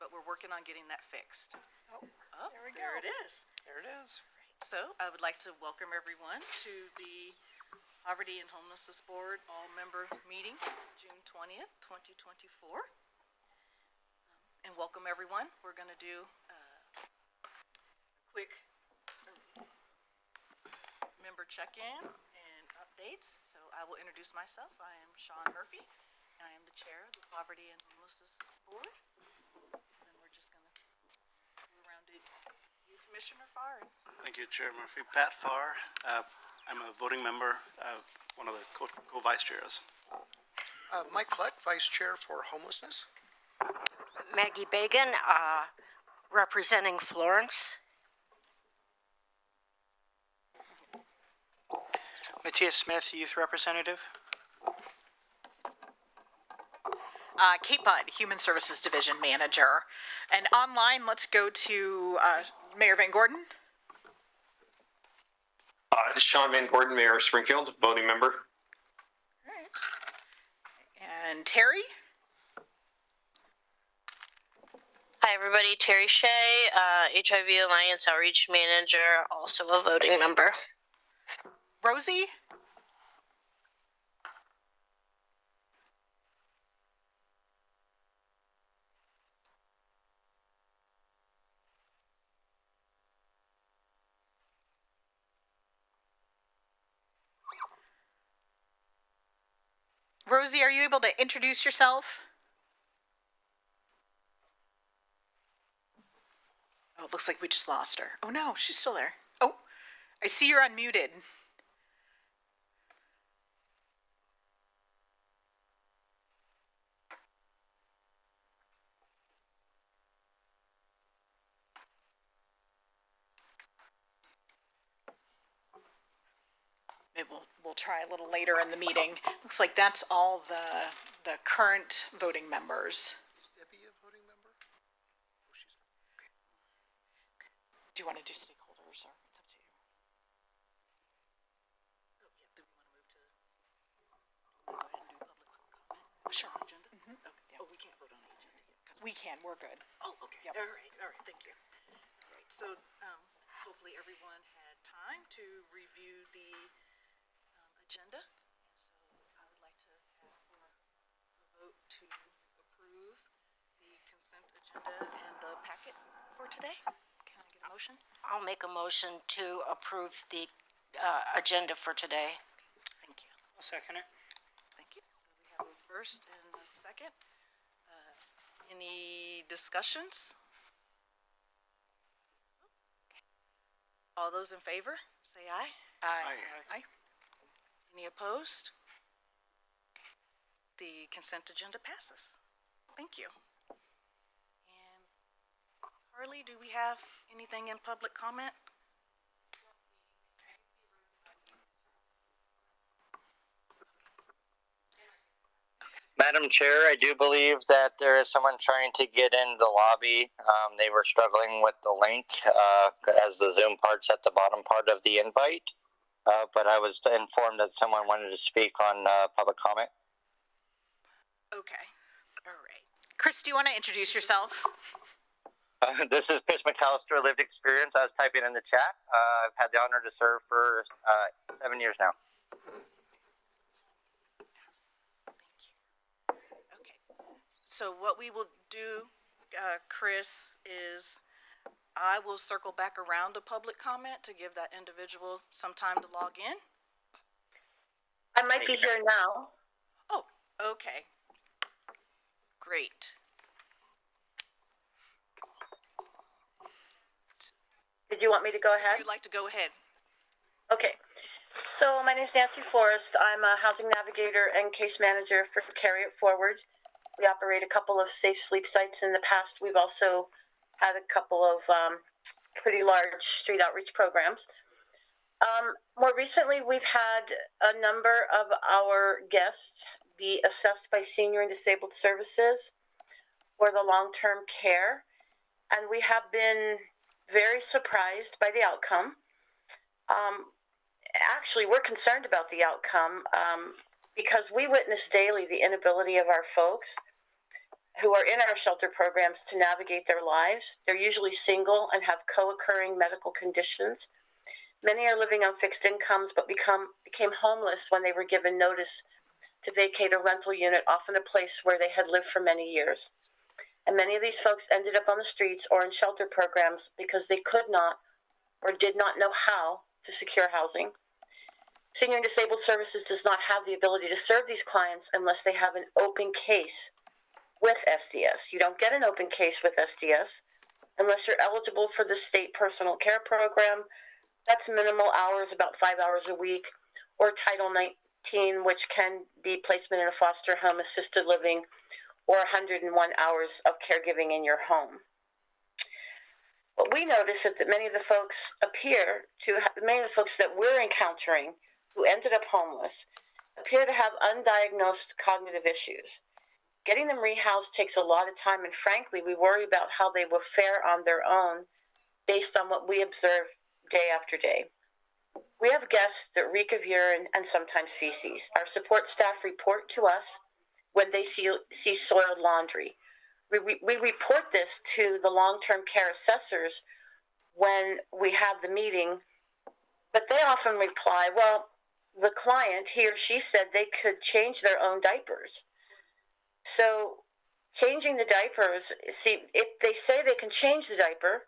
but we're working on getting that fixed. Oh, there we go. There it is. There it is. So I would like to welcome everyone to the Poverty and Homelessness Board All-Member Meeting, June 20th, 2024. And welcome everyone. We're going to do a quick member check-in and updates. So I will introduce myself. I am Sean Murphy. I am the chair of the Poverty and Homelessness Board. And we're just going to go around to you, Commissioner Farr. Thank you, Chair Murphy. Pat Farr. I'm a voting member, one of the co-vice chairs. Mike Fleck, Vice Chair for Homelessness. Maggie Bagan, representing Florence. Matthias Smith, Youth Representative. Kate Budd, Human Services Division Manager. And online, let's go to Mayor Van Gordon. Sean Van Gordon, Mayor of Springfield, voting member. All right. And Terry. Hi, everybody. Terry Shea, HIV Alliance Outreach Manager, also a voting member. Rosie. Rosie, are you able to introduce yourself? Oh, it looks like we just lost her. Oh no, she's still there. Oh, I see you're unmuted. Maybe we'll try a little later in the meeting. Looks like that's all the current voting members. Is Debbie a voting member? Oh, she's not. Okay. Do you want to do stakeholders or it's up to you? Oh, yeah. Do we want to move to go ahead and do public comment? Sure. Agenda? Mm-hmm. Okay. Yeah. Oh, we can't vote on the agenda yet. We can. We're good. Oh, okay. Yep. All right. All right. Thank you. All right. So hopefully everyone had time to review the agenda. So I would like to ask for a vote to approve the consent agenda and the packet for today. Can I get a motion? I'll make a motion to approve the agenda for today. Thank you. I'll second it. Thank you. So we have a first and a second. Any discussions? Okay. All those in favor, say aye. Aye. Aye. Any opposed? The consent agenda passes. Thank you. And Harley, do we have anything in public comment? Madam Chair, I do believe that there is someone trying to get in the lobby. They were struggling with the link as the Zoom part's at the bottom part of the invite. But I was informed that someone wanted to speak on public comment. Okay. All right. Chris, do you want to introduce yourself? This is Chris McAllister, lived experience. I was typing in the chat. I've had the honor to serve for 7 years now. Okay. So what we will do, Chris, is I will circle back around to public comment to give that individual some time to log in. I might be here now. Oh, okay. Great. Did you want me to go If ahead? you'd like to go ahead. Okay. So my name is Nancy Forrest. I'm a housing navigator and case manager for Carry It Forward. We operate a couple of safe sleep sites in the past. We've also had a couple of pretty large street outreach programs. More recently, we've had a number of our guests be assessed by Senior and Disabled Services for the long-term care, and we have been very surprised by the outcome. Actually, we're concerned about the outcome because we witness daily the inability of our folks who are in our shelter programs to navigate their lives. They're usually single and have co-occurring medical conditions. Many are living on fixed incomes but became homeless when they were given notice to vacate a rental unit, often a place where they had lived for many years. And many of these folks ended up on the streets or in shelter programs because they could not or did not know how to secure housing. Senior and Disabled Services does not have the ability to serve these clients unless they have an open case with SDS. You don't get an open case with SDS unless you're eligible for the state personal care program. That's minimal hours, about 5 hours a week, or Title 19, which can be placement in a foster home, assisted living, or 101 hours of caregiving in your home. What we notice is that many of the folks that we're encountering who ended up homeless appear to have undiagnosed cognitive issues. Getting them rehoused takes a lot of time, and frankly, we worry about how they will fare on their own based on what we observe day after day. We have guests that reek of urine and sometimes feces. Our support staff report to us when they see soiled laundry. We report this to the long-term care assessors when we have the meeting, but they often reply, well, the client, he or she said they could change their own diapers. So changing the diapers, see, if they say they can change the diaper,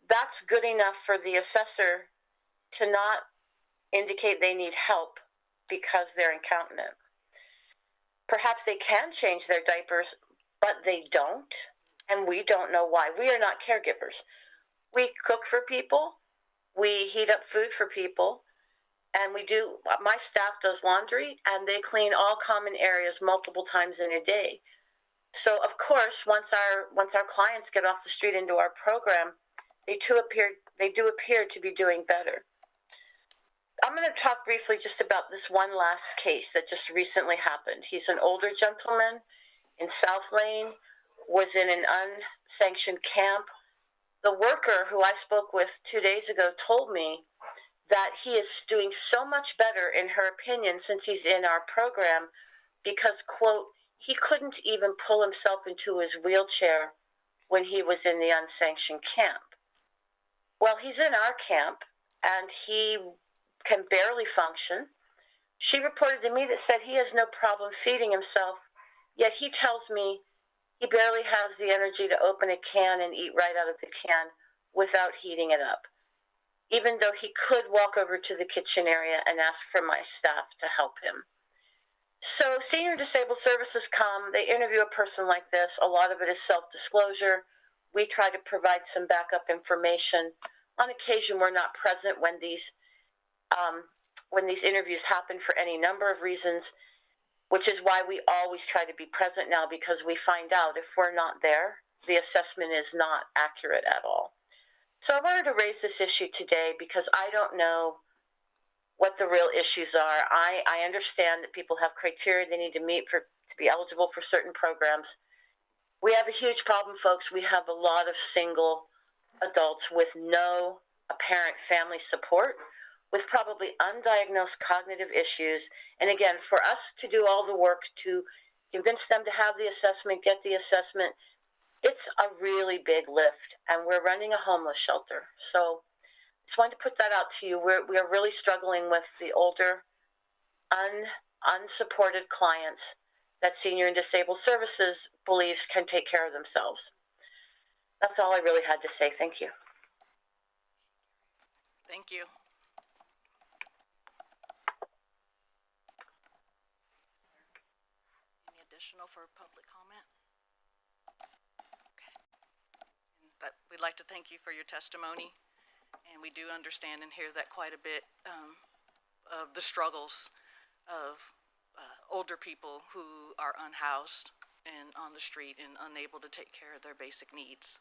that's good enough for the assessor to not indicate they need help because they're incontinent. Perhaps they can change their diapers, but they don't, and we don't know why. We are not caregivers. We cook for people, we heat up food for people, and my staff does laundry, and they clean all common areas multiple times in a day. So of course, once our clients get off the street into our program, they do appear to be doing better. I'm going to talk briefly just about this one last case that just recently happened. He's an older gentleman in South Lane, was in an unsanctioned camp. The worker who I spoke with 2 days ago told me that he is doing so much better, in her opinion, since he's in our program because, quote, he couldn't even pull himself into his wheelchair when he was in the unsanctioned camp. Well, he's in our camp, and he can barely function. She reported to me that said he has no problem feeding himself, yet he tells me he barely has the energy to open a can and eat right out of the can without heating it up, even though he could walk over to the kitchen area and ask for my staff to help him. So Senior and Disabled Services come, they interview a person like this. A lot of it is self-disclosure. We try to provide some backup information. On occasion, we're not present when these interviews happen for any number of reasons, which is why we always try to be present now, because we find out if we're not there, the assessment is not accurate at all. So I wanted to raise this issue today because I don't know what the real issues are. I understand that people have criteria they need to meet to be eligible for certain programs. We have a huge problem, folks. We have a lot of single adults with no apparent family support, with probably undiagnosed cognitive issues. And again, for us to do all the work to convince them to have the assessment, get the assessment, it's a really big lift, and we're running a homeless shelter. So just wanted to put that out to you. We are really struggling with the older, unsupported clients that Senior and Disabled Services believes can take care of themselves. That's all I really had to say. Thank you. Thank you. Any additional for public comment? Okay. We'd like to thank you for your testimony, and we do understand and hear that quite a bit of the struggles of older people who are unhoused and on the street and unable to take care of their basic needs.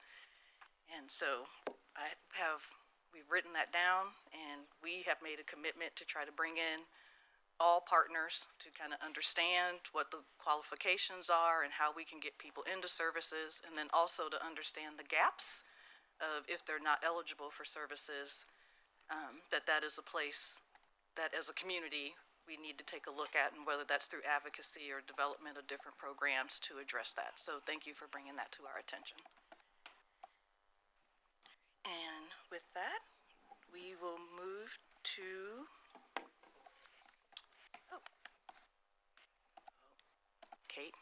And so we've written that down, and we have made a commitment to try to bring in all partners to kind of understand what the qualifications are and how we can get people into services, and then also to understand the gaps of if they're not eligible for services, that is a place that as a community we need to take a look at, and whether that's through advocacy or development of different programs to address that. So thank you for bringing that to our attention. And with that, we will move to Kate,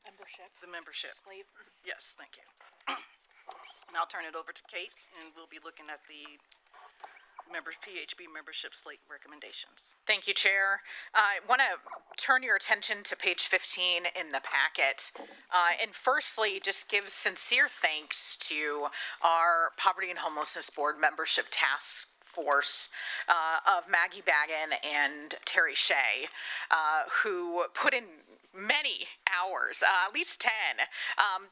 Membership. the membership. Slate. Yes, thank you. And I'll turn it over to Kate, and we'll be looking at the PHB membership slate recommendations. Thank you, Chair. I want to turn your attention to page 15 in the packet. And firstly, just give sincere thanks to our Poverty and Homelessness Board membership task force of Maggie Baggin and Terry Shea, who put in many hours, at least 10,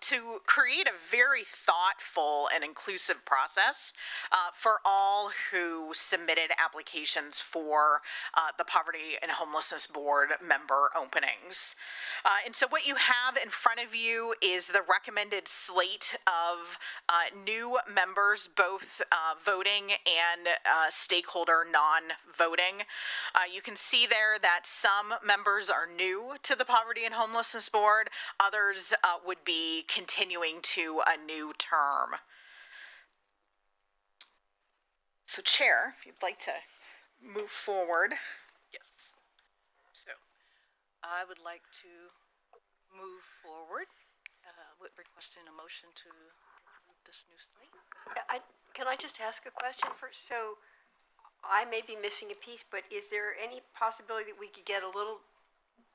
to create a very thoughtful and inclusive process for all who submitted applications for the Poverty and Homelessness Board member openings. And so what you have in front of you is the recommended slate of new members, both voting and stakeholder non-voting. You can see there that some members are new to the Poverty and Homelessness Board. Others would be continuing to a new term. So, Chair, if you'd like to move forward. Yes. So I would like to move forward with requesting a motion to approve this new slate. Can I just ask a question first? So I may be missing a piece, but is there any possibility that we could get a little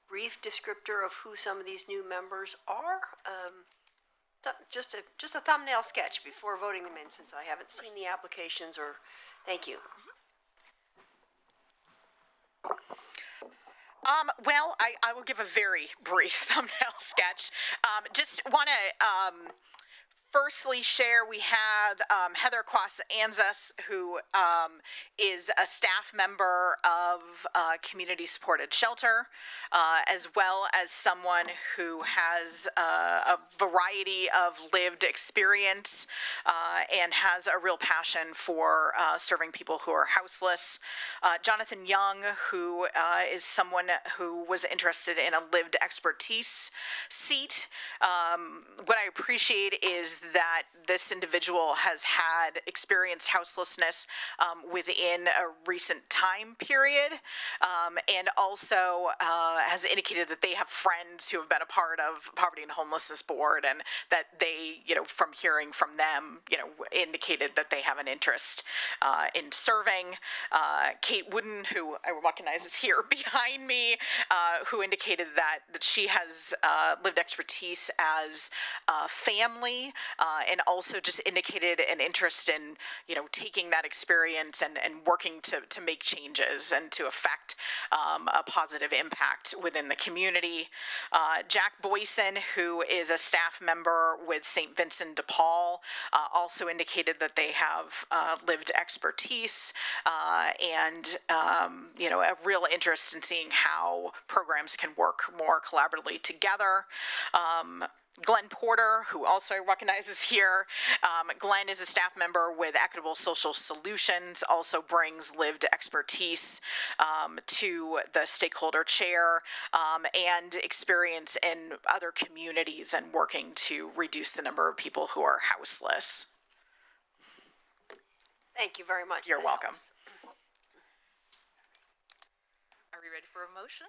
brief descriptor of who some of these new members are? Just a thumbnail sketch before voting them in, since I haven't seen the applications. Or thank you. Well, I will give a very brief thumbnail sketch. Just want to firstly share, we have Heather Quas-Anzas, who is a staff member of Community Supported Shelter, as well as someone who has a variety of lived experience and has a real passion for serving people who are houseless. Jonathan Young, who is someone who was interested in a lived expertise seat. What I appreciate is that this individual has had experienced houselessness within a recent time period, and also has indicated that they have friends who have been a part of Poverty and Homelessness Board, and that they, from hearing from them, indicated that they have an interest in serving. Kate Wooden, who I recognize is here behind me, who indicated that she has lived expertise as family, and also just indicated an interest in, taking that experience and working to make changes and to affect a positive impact within the community. Jack Boyson, who is a staff member with St. Vincent de Paul, also indicated that they have lived expertise and, a real interest in seeing how programs can work more collaboratively together. Glenn Porter, who also I recognize is here. Glenn is a staff member with Equitable Social Solutions, also brings lived expertise to the stakeholder chair and experience in other communities and working to reduce the number of people who are houseless. Thank you very much. You're welcome. Helps. Are we ready for a motion?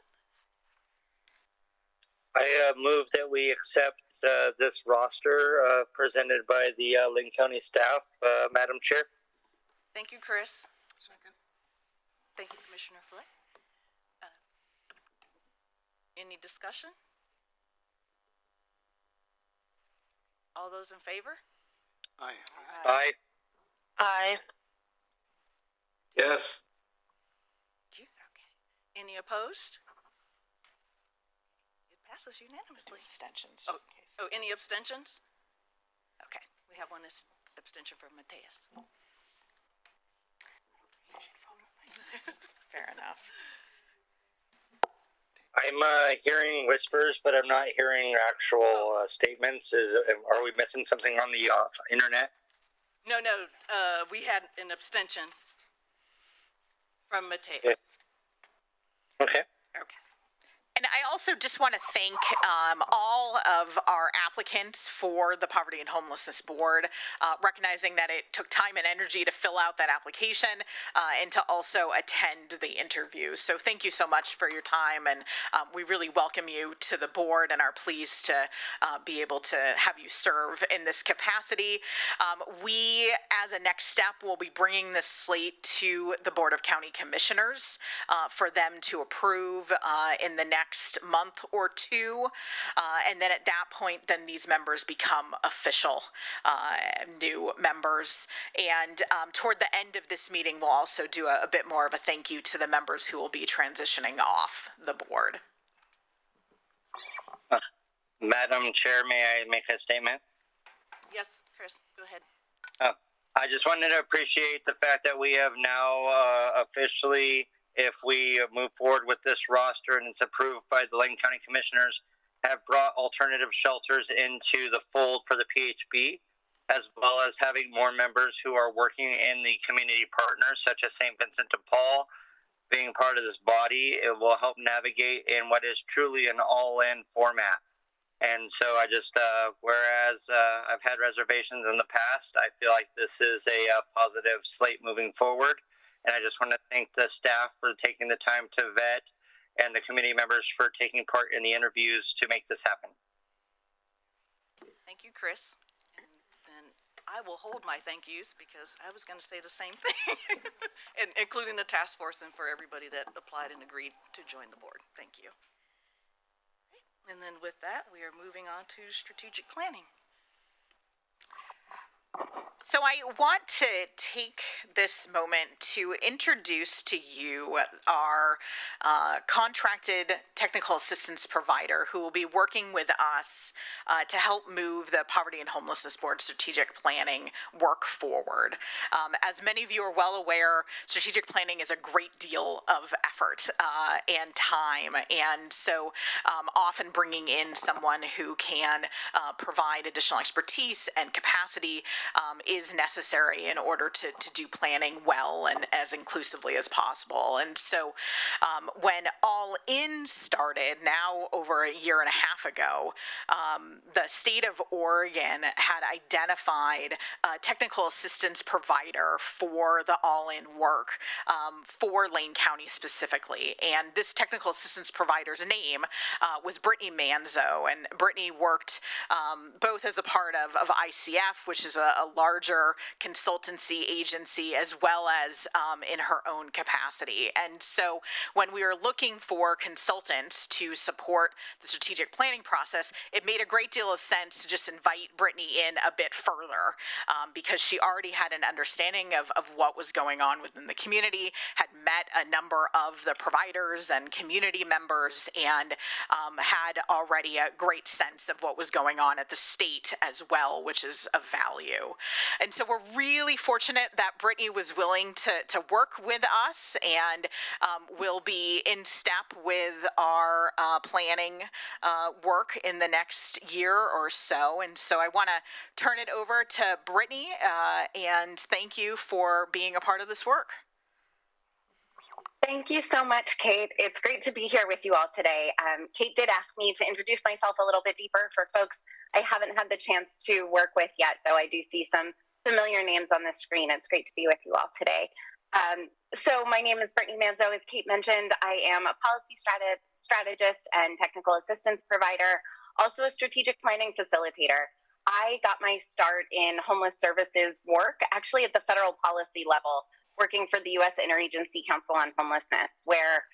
I move that we accept this roster presented by the Lynn County staff, Madam Chair. Thank you, Chris. Second. Thank you, Commissioner Flick. Any discussion? All those in favor? Aye. Aye. Aye. Yes. Thank you. Okay. Any opposed? It passes unanimously. Abstentions. Oh, any abstentions? Okay, we have one abstention from Mateus. Fair enough. I'm hearing whispers, but I'm not hearing actual statements. Are we missing something on the internet? No, we had an abstention from Mateus. Okay. Okay. And I also just want to thank all of our applicants for the Poverty and Homelessness Board, recognizing that it took time and energy to fill out that application and to also attend the interview. So thank you so much for your time, and we really welcome you to the board and are pleased to be able to have you serve in this capacity. We, as a next step, will be bringing this slate to the Board of County Commissioners for them to approve in the next month or two, and then at that point, then these members become official new members. And toward the end of this meeting, we'll also do a bit more of a thank you to the members who will be transitioning off the board. Madam Chair, may I make a statement? Yes, Chris, go ahead. I just wanted to appreciate the fact that we have now officially, if we move forward with this roster and it's approved by the Lane County Commissioners, have brought alternative shelters into the fold for the PHB, as well as having more members who are working in the community partners, such as St. Vincent de Paul, being part of this body. It will help navigate in what is truly an all-in format. And so I just, whereas I've had reservations in the past, I feel like this is a positive slate moving forward. And I just want to thank the staff for taking the time to vet and the committee members for taking part in the interviews to make this happen. Thank you, Chris. And then I will hold my thank yous because I was going to say the same thing, and including the task force and for everybody that applied and agreed to join the board. Thank you. And then with that, we are moving on to strategic planning. So I want to take this moment to introduce to you our contracted technical assistance provider who will be working with us to help move the Poverty and Homelessness Board strategic planning work forward. As many of you are well aware, strategic planning is a great deal of effort and time, and so often bringing in someone who can provide additional expertise and capacity is necessary in order to do planning well and as inclusively as possible. And so when All In started, now over a year and a half ago, the state of Oregon had identified a technical assistance provider for the All In work for Lane County specifically. And this technical assistance provider's name was Brittany Manzo. And Brittany worked both as a part of ICF, which is a larger consultancy agency, as well as in her own capacity. And so when we were looking for consultants to support the strategic planning process, it made a great deal of sense to just invite Brittany in a bit further because she already had an understanding of what was going on within the community, had met a number of the providers and community members, and had already a great sense of what was going on at the state as well, which is of value. And so we're really fortunate that Brittany was willing to work with us and will be in step with our planning work in the next year or so. And so I want to turn it over to Brittany and thank you for being a part of this work. Thank you so much, Kate. It's great to be here with you all today. Kate did ask me to introduce myself a little bit deeper for folks I haven't had the chance to work with yet, though I do see some familiar names on the screen. It's great to be with you all today. So my name is Brittany Manzo. As Kate mentioned, I am a policy strategist and technical assistance provider, also a strategic planning facilitator. I got my start in homeless services work actually at the federal policy level, working for the U.S. Interagency Council on Homelessness, where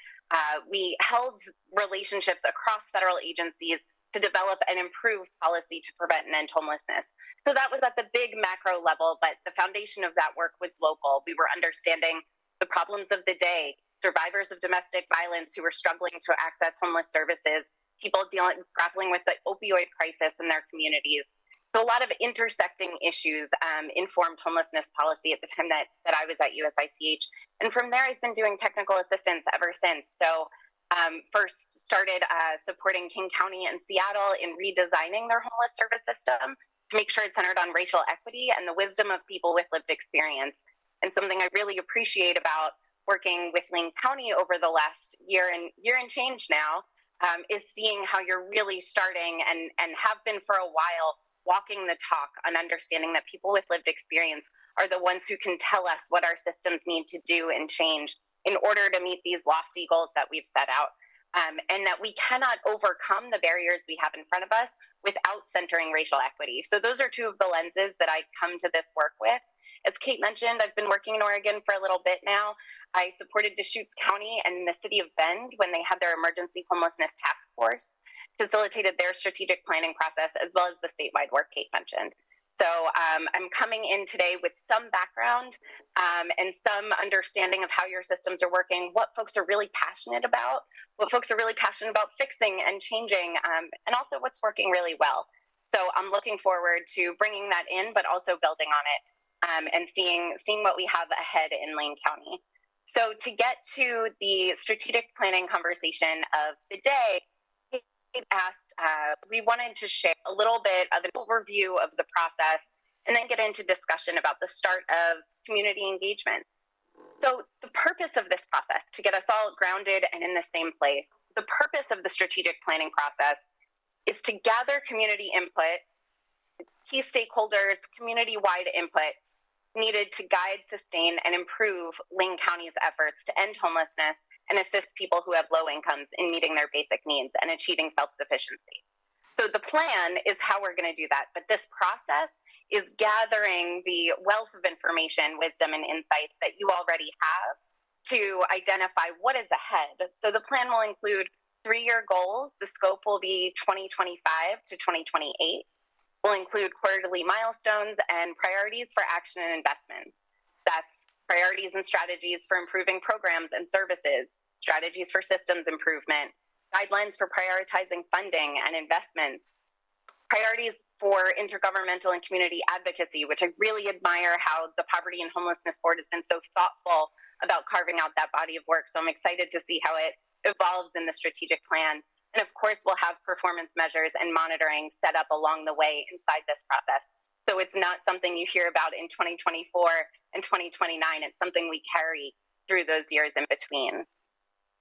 we held relationships across federal agencies to develop and improve policy to prevent and end homelessness. So that was at the big macro level, but the foundation of that work was local. We were understanding the problems of the day, survivors of domestic violence who were struggling to access homeless services, people grappling with the opioid crisis in their communities. So a lot of intersecting issues informed homelessness policy at the time that I was at USICH. And from there, I've been doing technical assistance ever since. So first started supporting King County and Seattle in redesigning their homeless service system to make sure it's centered on racial equity and the wisdom of people with lived experience. And something I really appreciate about working with Lane County over the last year and change now, is seeing how you're really starting and have been for a while walking the talk on understanding that people with lived experience are the ones who can tell us what our systems need to do and change in order to meet these lofty goals that we've set out. And that we cannot overcome the barriers we have in front of us without centering racial equity. So those are two of the lenses that I come to this work with. As Kate mentioned, I've been working in Oregon for a little bit now. I supported Deschutes County and the city of Bend when they had their emergency homelessness task force, facilitated their strategic planning process, as well as the statewide work Kate mentioned. So I'm coming in today with some background and some understanding of how your systems are working, what folks are really passionate about, what folks are really passionate about fixing and changing, and also what's working really well. So I'm looking forward to bringing that in, but also building on it and seeing what we have ahead in Lane County. So to get to the strategic planning conversation of the day, asked, we wanted to share a little bit of an overview of the process and then get into discussion about the start of community engagement. So the purpose of this process, to get us all grounded and in the same place, the purpose of the strategic planning process is to gather community input, key stakeholders, community-wide input needed to guide, sustain, and improve Lane County's efforts to end homelessness and assist people who have low incomes in meeting their basic needs and achieving self-sufficiency. So the plan is how we're going to do that, but this process is gathering the wealth of information, wisdom, and insights that you already have to identify what is ahead. So the plan will include 3-year goals. The scope will be 2025 to 2028. Will include quarterly milestones and priorities for action and investments. That's priorities and strategies for improving programs and services, strategies for systems improvement, guidelines for prioritizing funding and investments, priorities for intergovernmental and community advocacy, which I really admire how the Poverty and Homelessness Board has been so thoughtful about carving out that body of work. So I'm excited to see how it evolves in the strategic plan. And of course, we'll have performance measures and monitoring set up along the way inside this process. So it's not something you hear about in 2024 and 2029. It's something we carry through those years in between.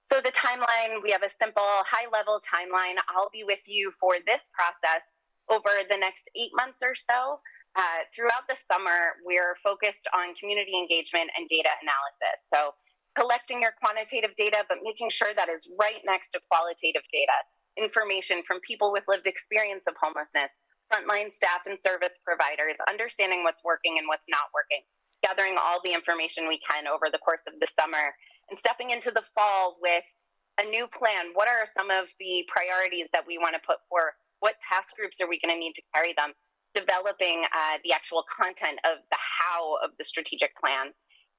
So the timeline, we have a simple high-level timeline. I'll be with you for this process over the next 8 months or so. Throughout the summer, we're focused on community engagement and data analysis. So collecting your quantitative data, but making sure that is right next to qualitative data, information from people with lived experience of homelessness, frontline staff and service providers, understanding what's working and what's not working, gathering all the information we can over the course of the summer, and stepping into the fall with a new plan. What are some of the priorities that we want to put forward? What task groups are we going to need to carry them? Developing the actual content of the how of the strategic plan.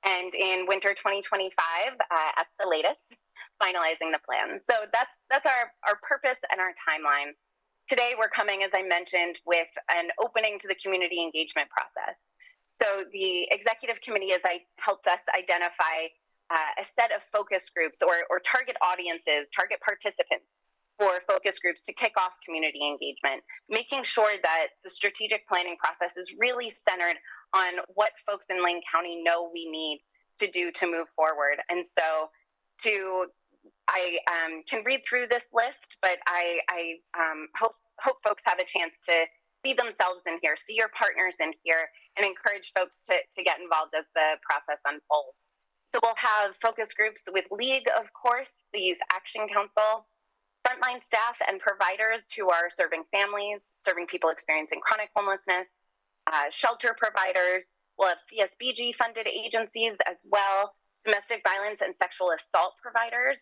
And in winter 2025, at the latest, finalizing the plan. So that's our purpose and our timeline. Today, we're coming, as I mentioned, with an opening to the community engagement process. So the executive committee has helped us identify a set of focus groups or target audiences, target participants for focus groups to kick off community engagement, making sure that the strategic planning process is really centered on what folks in Lane County know we need to do to move forward. And so I can read through this list, but I hope folks have a chance to see themselves in here, see your partners in here, and encourage folks to get involved as the process unfolds. So we'll have focus groups with League, of course, the Youth Action Council, frontline staff and providers who are serving families, serving people experiencing chronic homelessness, shelter providers. We'll have CSBG-funded agencies as well. Domestic violence and sexual assault providers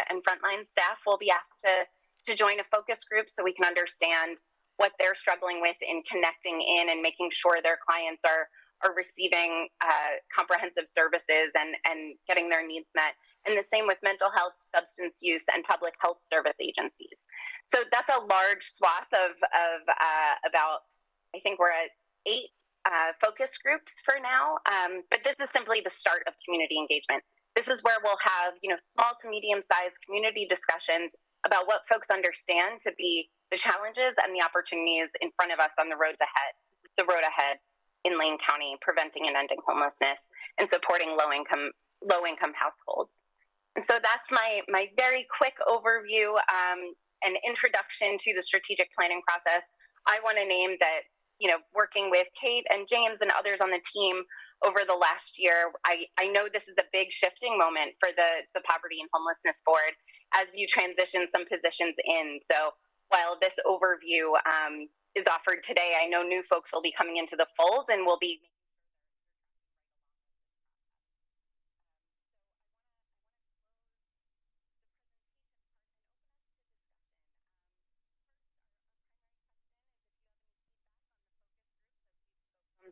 and frontline staff will be asked to join a focus group so we can understand what they're struggling with in connecting in and making sure their clients are receiving comprehensive services and getting their needs met. And the same with mental health, substance use, and public health service agencies. So that's a large swath of about, I think we're at 8 focus groups for now, but this is simply the start of community engagement. This is where we'll have, small to medium-sized community discussions about what folks understand to be the challenges and the opportunities in front of us on the road ahead in Lane County, preventing and ending homelessness and supporting low-income low-income households. And so that's my very quick overview, an introduction to the strategic planning process. I want to name that, working with Kate and James and others on the team over the last year, I know this is a big shifting moment for the Poverty and Homelessness Board as you transition some positions in. So while this overview is offered today, I know new folks will be coming into the fold and will be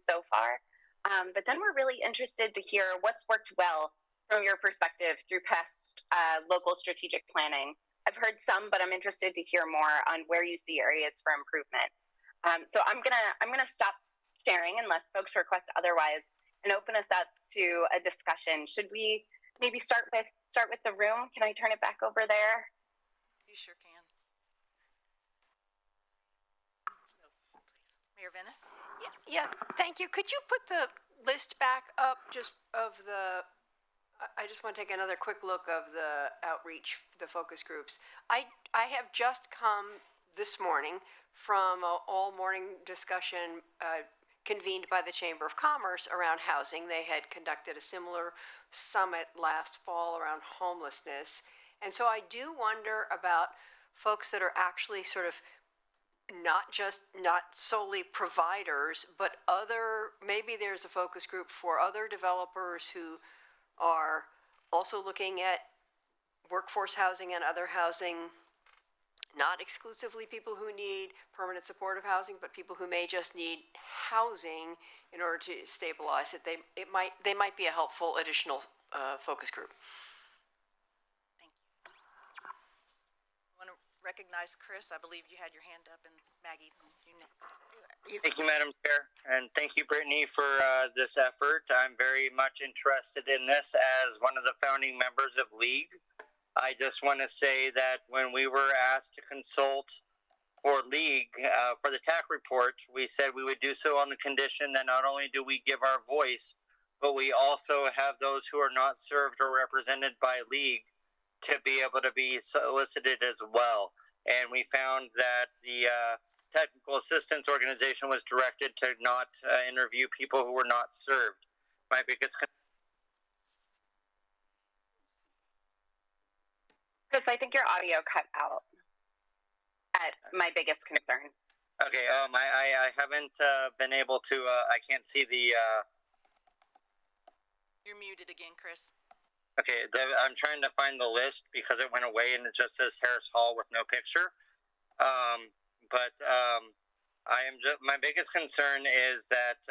so far. But then we're really interested to hear what's worked well from your perspective through past local strategic planning. I've heard some, but I'm interested to hear more on where you see areas for improvement. So I'm gonna stop sharing unless folks request otherwise, and open us up to a discussion. Should we maybe start with the room? Can I turn it back over there? You sure can. So, please, Mayor Venice. Yeah, thank you. Could you put the list back up just of I just want to take another quick look of the outreach, the focus groups. I have just come this morning from an all-morning discussion convened by the Chamber of Commerce around housing. They had conducted a similar summit last fall around homelessness. And so I do wonder about folks that are actually sort of not solely providers, but maybe there's a focus group for other developers who are also looking at workforce housing and other housing, not exclusively people who need permanent supportive housing, but people who may just need housing in order to stabilize it. They might be a helpful additional focus group. Thank you. I want to recognize Chris. I believe you had your hand up, and Maggie, you next. Thank you, Madam Chair, and thank you, Brittany, for this effort. I'm very much interested in this as one of the founding members of League. I just want to say that when we were asked to consult for League for the TAC report, we said we would do so on the condition that not only do we give our voice, but we also have those who are not served or represented by League to be able to be solicited as well. And we found that the technical assistance organization was directed to not interview people who were not served. My biggest Chris, I think your audio cut out at my biggest concern. Okay, I haven't been able to, I can't see the... You're muted again, Chris. Okay, I'm trying to find the list because it went away and it just says Harris Hall with no picture. My biggest concern is that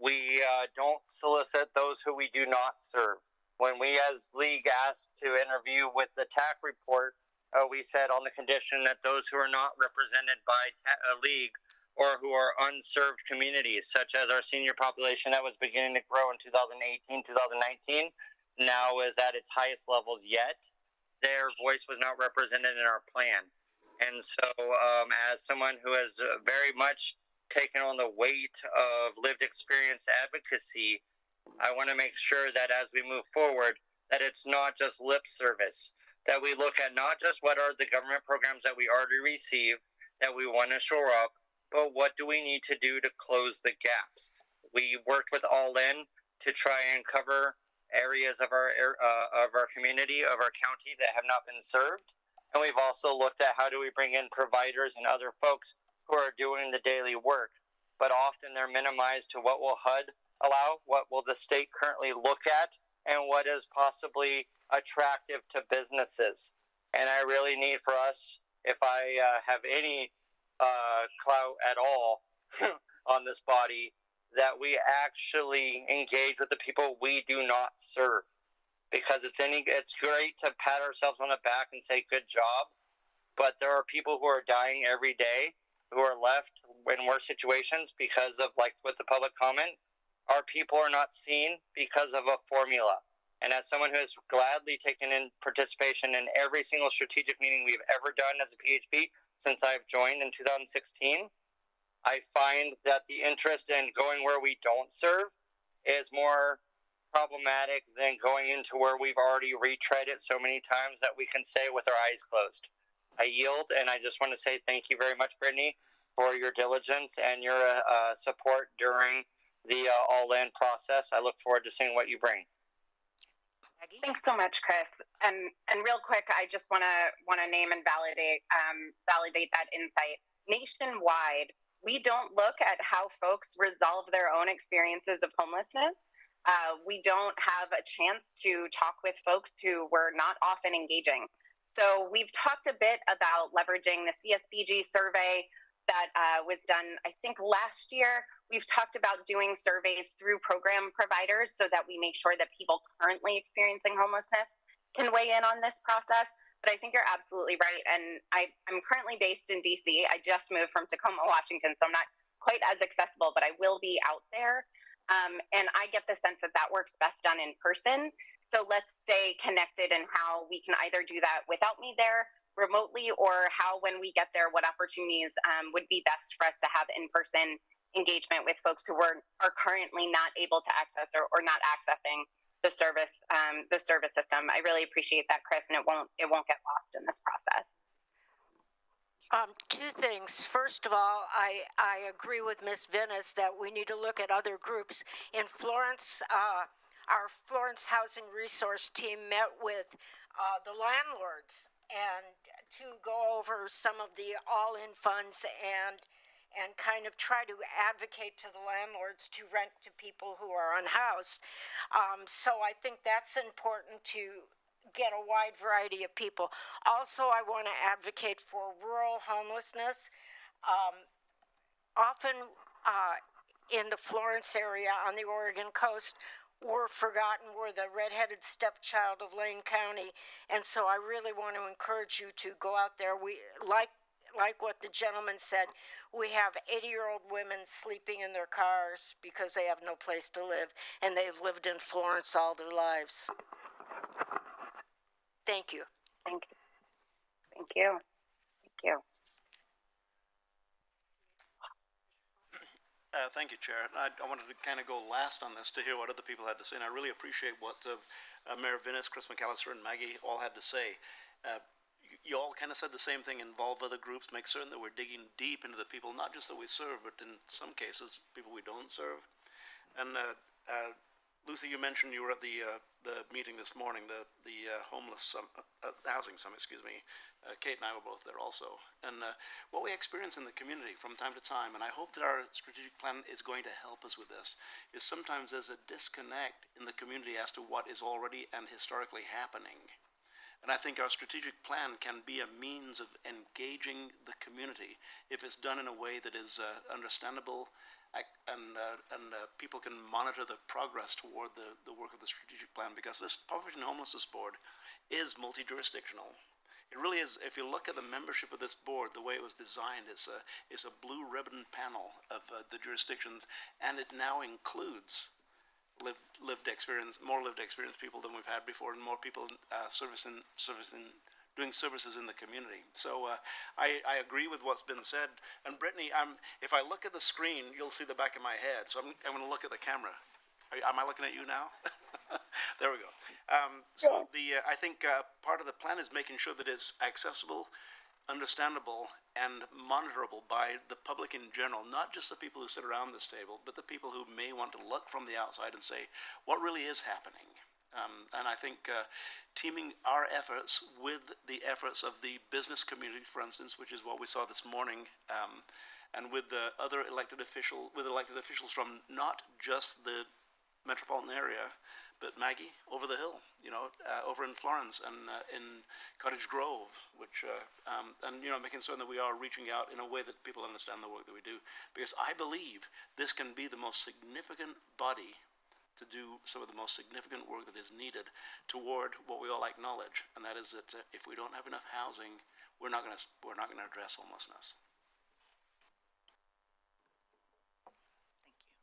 we don't solicit those who we do not serve. When we as League asked to interview with the TAC report, we said on the condition that those who are not represented by League or who are unserved communities, such as our senior population that was beginning to grow in 2018, 2019, now is at its highest levels yet, their voice was not represented in our plan. And so as someone who has very much taken on the weight of lived experience advocacy, I want to make sure that as we move forward, that it's not just lip service, that we look at not just what are the government programs that we already receive that we want to shore up, but what do we need to do to close the gaps. We worked with All In to try and cover areas of our community, of our county that have not been served. And we've also looked at how do we bring in providers and other folks who are doing the daily work, but often they're minimized to what will HUD allow, what will the state currently look at, and what is possibly attractive to businesses. And I really need for us, if I have any clout at all on this body, that we actually engage with the people we do not serve. Because it's great to pat ourselves on the back and say good job, but there are people who are dying every day who are left in worse situations because of, like with the public comment, our people are not seen because of a formula. And as someone who has gladly taken in participation in every single strategic meeting we've ever done as a PHP since I've joined in 2016, I find that the interest in going where we don't serve is more problematic than going into where we've already retread it so many times that we can say with our eyes closed. I yield, and I just want to say thank you very much, Brittany, for your diligence and your support during the all-in process. I look forward to seeing what you bring. Maggie? Thanks so much, Chris. And real quick, I just want to name and validate that insight. Nationwide, we don't look at how folks resolve their own experiences of homelessness. We don't have a chance to talk with folks who we're not often engaging. So we've talked a bit about leveraging the CSBG survey that was done, I think, last year. We've talked about doing surveys through program providers so that we make sure that people currently experiencing homelessness can weigh in on this process. But I think you're absolutely right. And I'm currently based in DC. I just moved from Tacoma, Washington, so I'm not quite as accessible, but I will be out there. And I get the sense that that works best done in person. So let's stay connected in how we can either do that without me there remotely, or how, when we get there, what opportunities would be best for us to have in-person engagement with folks who are currently not able to access or not accessing the service system. I really appreciate that, Chris, and it won't get lost in this process. Two things. First of all, I agree with Ms. Venus that we need to look at other groups. In Florence, our Florence Housing Resource team met with the landlords and to go over some of the all-in funds and kind of try to advocate to the landlords to rent to people who are unhoused. So I think that's important to get a wide variety of people. Also, I want to advocate for rural homelessness. Often in the Florence area on the Oregon coast, we're forgotten. We're the redheaded stepchild of Lane County. And so I really want to encourage you to go out there. We like what the gentleman said, we have 80-year-old women sleeping in their cars because they have no place to live, and they've lived in Florence all their lives. Thank you. Thank you. Thank you. Thank you. Thank you, Chair. I wanted to kind of go last on this to hear what other people had to say, and I really appreciate what Mayor Venus, Chris McAllister, and Maggie all had to say. You all kind of said the same thing: involve other groups, make certain that we're digging deep into the people, not just that we serve, but in some cases, people we don't serve. And Lucy, you mentioned you were at the meeting this morning, the housing summit, excuse me. Kate and I were both there also. And what we experience in the community from time to time, and I hope that our strategic plan is going to help us with this, is sometimes there's a disconnect in the community as to what is already and historically happening. And I think our strategic plan can be a means of engaging the community if it's done in a way that is understandable, and people can monitor the progress toward the work of the strategic plan, because this Poverty and Homelessness Board is multi-jurisdictional. It really is. If you look at the membership of this board, the way it was designed, it's a blue ribbon panel of the jurisdictions, and it now includes lived experience, more lived experience people than we've had before, and more people doing services in the community. So I agree with what's been said. And Brittany, if I look at the screen, you'll see the back of my head. So I'm going to look at the camera. Am I looking at you now? There we go. I think part of the plan is making sure that it's accessible, understandable, and monitorable by the public in general, not just the people who sit around this table, but the people who may want to look from the outside and say, what really is happening? And I think teaming our efforts with the efforts of the business community, for instance, which is what we saw this morning, and with the other elected officials from not just the metropolitan area, but Maggie, over the hill, over in Florence and in Cottage Grove, which, and, making certain that we are reaching out in a way that people understand the work that we do. Because I believe this can be the most significant body to do some of the most significant work that is needed toward what we all acknowledge, and that is that if we don't have enough housing, we're not going to address homelessness. Thank you.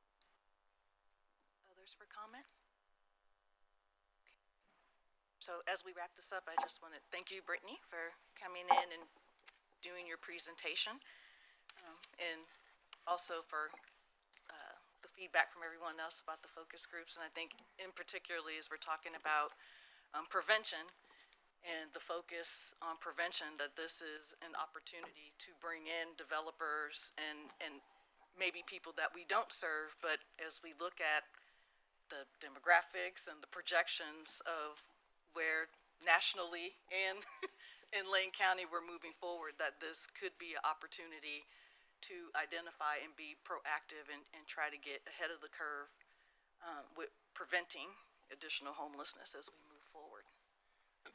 Others for comment? So as we wrap this up, I just want to thank you, Brittany, for coming in and doing your presentation, and also for the feedback from everyone else about the focus groups, and I think in particularly as we're talking about prevention and the focus on prevention, that this is an opportunity to bring in developers and maybe people that we don't serve, but as we look at the demographics and the projections of where nationally and in Lane County we're moving forward, that this could be an opportunity to identify and be proactive and try to get ahead of the curve with preventing additional homelessness as we move forward.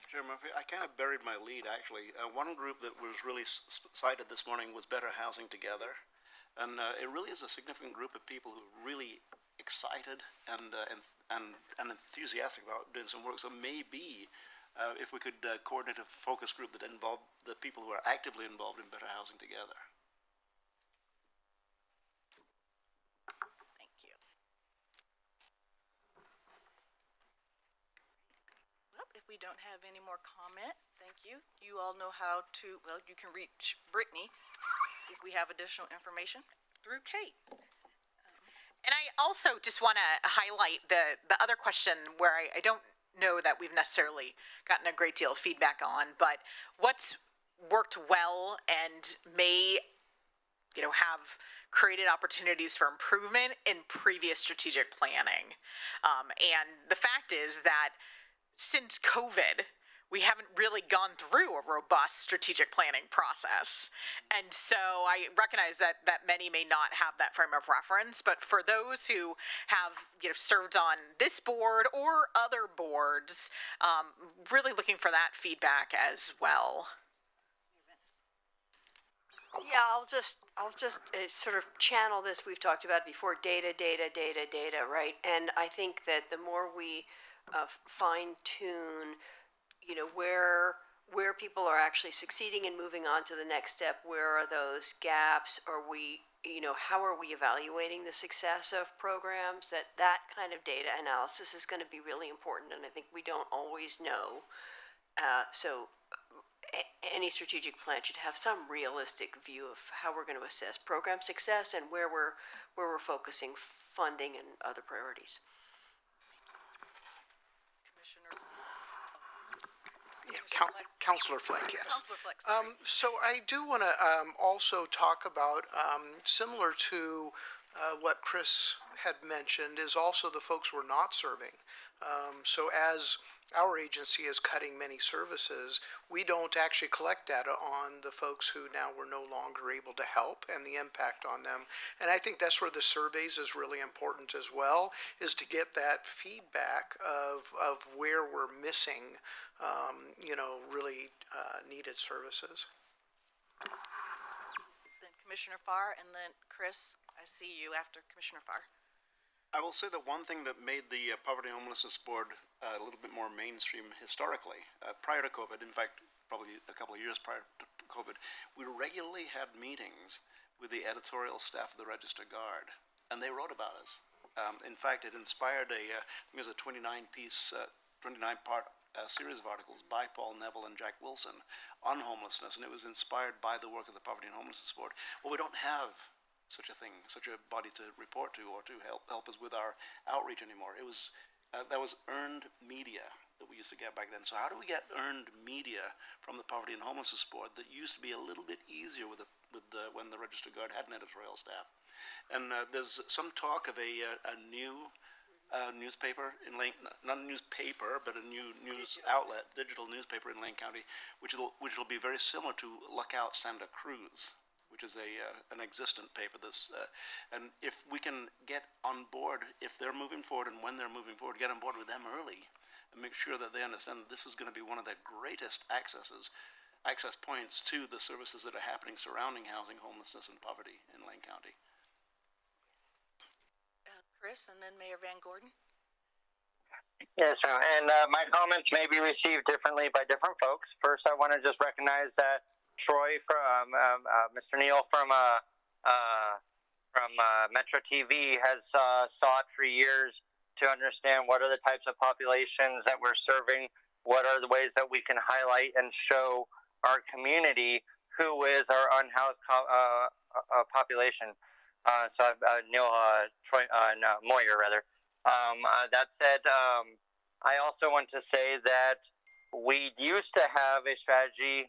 Chair Murphy, I kind of buried my lead, actually. One group that was really cited this morning was Better Housing Together. And it really is a significant group of people who are really excited and enthusiastic about doing some work. So maybe if we could coordinate a focus group that involved the people who are actively involved in Better Housing Together. Thank you. Well, if we don't have any more comment, thank you. You all know how to, well, you can reach Brittany if we have additional information through Kate. And I also just want to highlight the other question where I don't know that we've necessarily gotten a great deal of feedback on, but what's worked well and may, you know, have created opportunities for improvement in previous strategic planning. And the fact is that since COVID, we haven't really gone through a robust strategic planning process. And so I recognize that many may not have that frame of reference, but for those who have, you know, served on this board or other boards, really looking for that feedback as well. Yeah, I'll just sort of channel this. We've talked about it before, data, right? And I think that the more we fine tune, you know, where people are actually succeeding and moving on to the next step, where are those gaps? Are we, you know, how are we evaluating the success of programs? That kind of data analysis is going to be really important, and I think we don't always know. So any strategic plan should have some realistic view of how we're going to assess program success and where we're focusing funding and other priorities. Councillor Fleck, yes. Councillor Fleck, So I do want to also talk about, similar to what Chris had mentioned, is also the folks we're not serving. So as our agency is cutting many services, we don't actually collect data on the folks who now we're no longer able to help and the impact on them. And I think that's where the surveys is really important as well, is to get that feedback of where we're missing, you know, really needed services. Then Commissioner Farr, and then Chris, I see you after Commissioner Farr. I will say that one thing that made the Poverty and Homelessness Board a little bit more mainstream historically, prior to COVID, in fact, probably a couple of years prior to COVID, we regularly had meetings with the editorial staff of the Register Guard, and they wrote about us. In fact, it inspired I think it was a 29-part series of articles by Paul Neville and Jack Wilson on homelessness, and it was inspired by the work of the Poverty and Homelessness Board. Well, we don't have such a thing, such a body to report to or to help us with our outreach anymore. It was that was earned media that we used to get back then. So how do we get earned media from the Poverty and Homelessness Board that used to be a little bit easier when the Register Guard had an editorial staff? And there's some talk of a new newspaper in Lane, not a newspaper, but a new news outlet, digital newspaper in Lane County, which will be very similar to Lookout Santa Cruz, which is an existent paper. And if we can get on board, if they're moving forward and when they're moving forward, get on board with them early and make sure that they understand that this is going to be one of the greatest access points to the services that are happening surrounding housing, homelessness, and poverty in Lane County. Chris, and then Mayor Van Gordon. Yes, ma'am. And my comments may be received differently by different folks. First, I want to just recognize that Troy from Mr. Neal from Metro TV has sought for years to understand what are the types of populations that we're serving, what are the ways that we can highlight and show our community who is our unhoused population. Neil Moyer, rather. That said, I also want to say that we used to have a strategy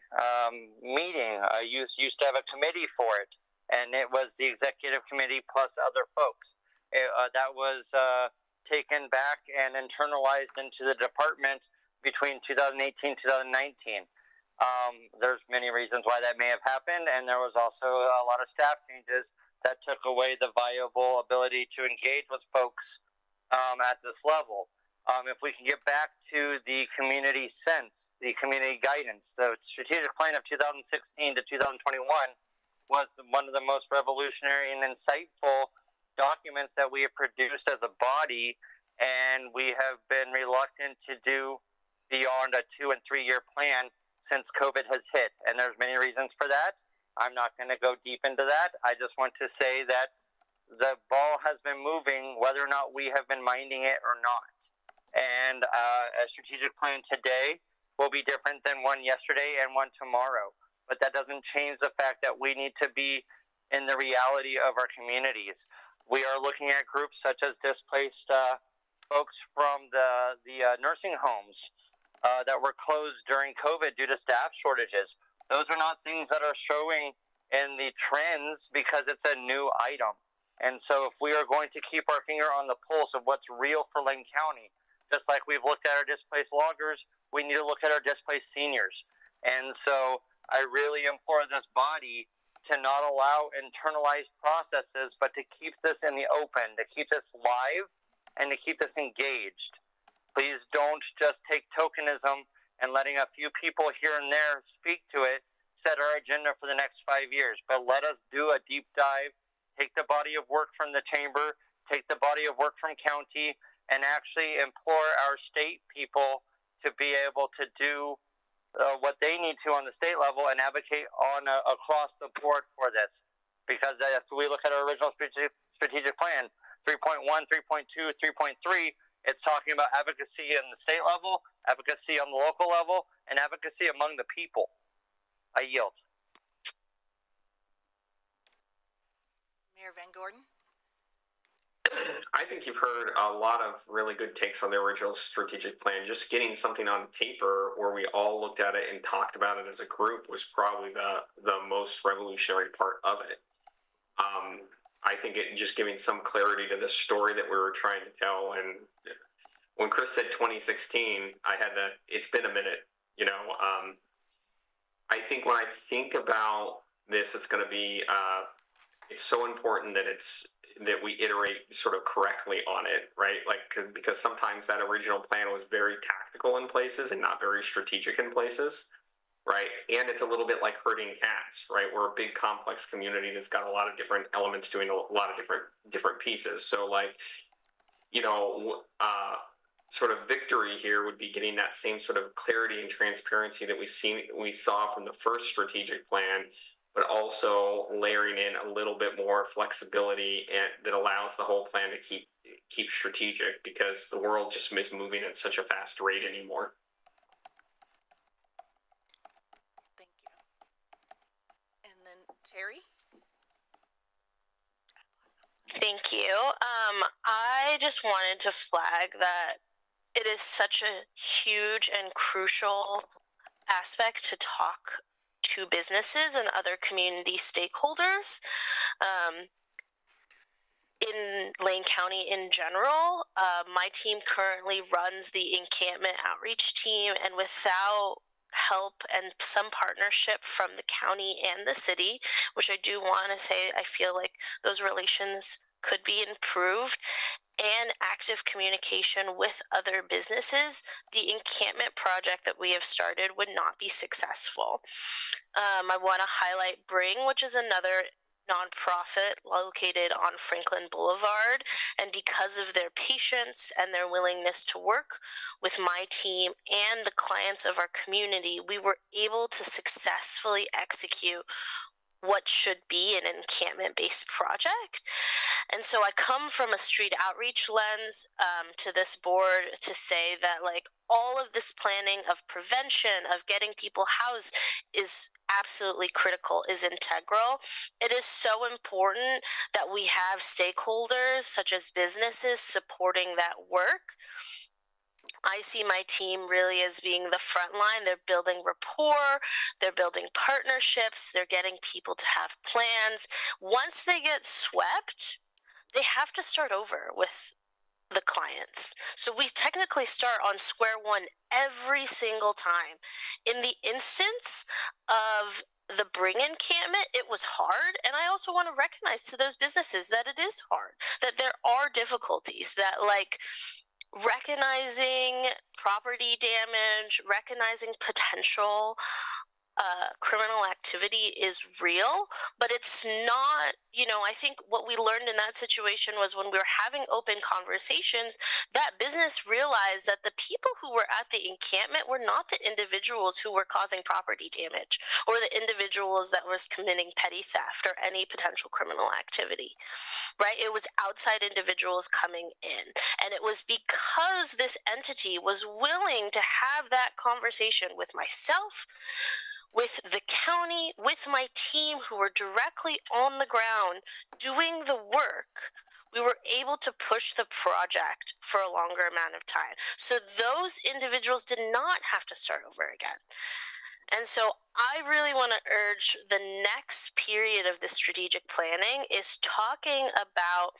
meeting. Used to have a committee for it, and it was the executive committee plus other folks. That was taken back and internalized into the department between 2018 2019. There's many reasons why that may have happened, and there was also a lot of staff changes that took away the viable ability to engage with folks at this level. If we can get back to the community sense, the community guidance, the strategic plan of 2016 to 2021 was one of the most revolutionary and insightful documents that we have produced as a body, and we have been reluctant to do beyond a 2 and 3 year plan since COVID has hit. And there's many reasons for that. I'm not going to go deep into that. I just want to say that the ball has been moving, whether or not we have been minding it or not. And a strategic plan today will be different than one yesterday and one tomorrow. But that doesn't change the fact that we need to be in the reality of our communities. We are looking at groups such as displaced folks from the nursing homes that were closed during COVID due to staff shortages. Those are not things that are showing in the trends because it's a new item. And so if we are going to keep our finger on the pulse of what's real for Lane County, just like we've looked at our displaced loggers, we need to look at our displaced seniors. And so I really implore this body to not allow internalized processes, but to keep this in the open, to keep this live, and to keep this engaged. Please don't just take tokenism and letting a few people here and there speak to it, set our agenda for the next 5 years. But let us do a deep dive, take the body of work from the chamber, take the body of work from county, and actually implore our state people to be able to do what they need to on the state level and advocate on across the board for this. Because if we look at our original strategic plan, 3.1, 3.2, 3.3, it's talking about advocacy in the state level, advocacy on the local level, and advocacy among the people. I yield. Mayor Van Gordon? I think you've heard a lot of really good takes on the original strategic plan. Just getting something on paper where we all looked at it and talked about it as a group was probably the most revolutionary part of it. I think it just giving some clarity to the story that we were trying to tell. And when Chris said 2016, I had that, it's been a minute, you know. I think when I think about this, it's going to be, it's so important that we iterate sort of correctly on it, right? Like, because sometimes that original plan was very tactical in places and not very strategic in places, right? And it's a little bit like herding cats, right? We're a big complex community that's got a lot of different elements doing a lot of different pieces. So like, you know, sort of victory here would be getting that same sort of clarity and transparency that we saw from the first strategic plan, but also layering in a little bit more flexibility and that allows the whole plan to keep strategic, because the world just is moving at such a fast rate anymore. Thank you. And then Terry? Thank you. I just wanted to flag that it is such a huge and crucial aspect to talk to businesses and other community stakeholders in Lane County in general. My team currently runs the encampment outreach team, and without help and some partnership from the county and the city, which I do want to say I feel like those relations could be improved, and active communication with other businesses, the encampment project that we have started would not be successful. I want to highlight Bring, which is another nonprofit located on Franklin Boulevard, and because of their patience and their willingness to work with my team and the clients of our community, we were able to successfully execute what should be an encampment-based project. And so I come from a street outreach lens to this board to say that, like, all of this planning of prevention, of getting people housed is absolutely critical, is integral. It is so important that we have stakeholders such as businesses supporting that work. I see my team really as being the front line. They're building rapport, they're building partnerships, they're getting people to have plans. Once they get swept, they have to start over with the clients. So we technically start on square one every single time. In the instance of the bring encampment, it was hard. And I also want to recognize to those businesses that it is hard, that there are difficulties, that, like, recognizing property damage, recognizing potential criminal activity is real, but it's not, I think what we learned in that situation was when we were having open conversations, that business realized that the people who were at the encampment were not the individuals who were causing property damage or the individuals that was committing petty theft or any potential criminal activity, right? It was outside individuals coming in. And it was because this entity was willing to have that conversation with myself, with the county, with my team who were directly on the ground doing the work, we were able to push the project for a longer amount of time. So those individuals did not have to start over again. And so I really want to urge the next period of this strategic planning is talking about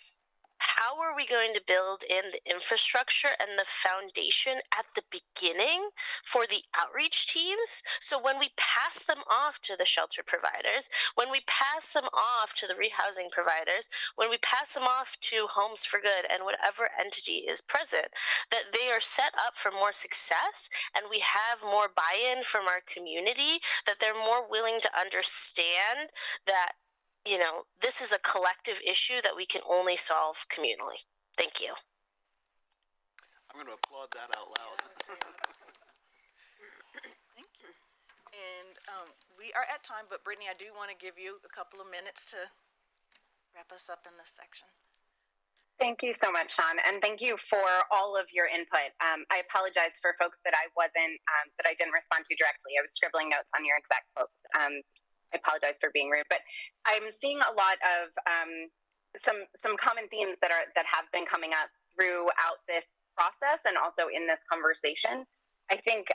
how are we going to build in the infrastructure and the foundation at the beginning for the outreach teams? So when we pass them off to the shelter providers, when we pass them off to the rehousing providers, when we pass them off to Homes for Good and whatever entity is present, that they are set up for more success and we have more buy-in from our community, that they're more willing to understand that this is a collective issue that we can only solve communally. Thank you. I'm going to applaud that out loud. Thank you. And we are at time, but Brittany, I do want to give you a couple of minutes to wrap us up in this section. Thank you so much, Sean, and thank you for all of your input. I apologize for folks that I didn't respond to directly. I was scribbling notes on your exact quotes. I apologize for being rude, but I'm seeing a lot of some common themes that have been coming up throughout this process and also in this conversation. I think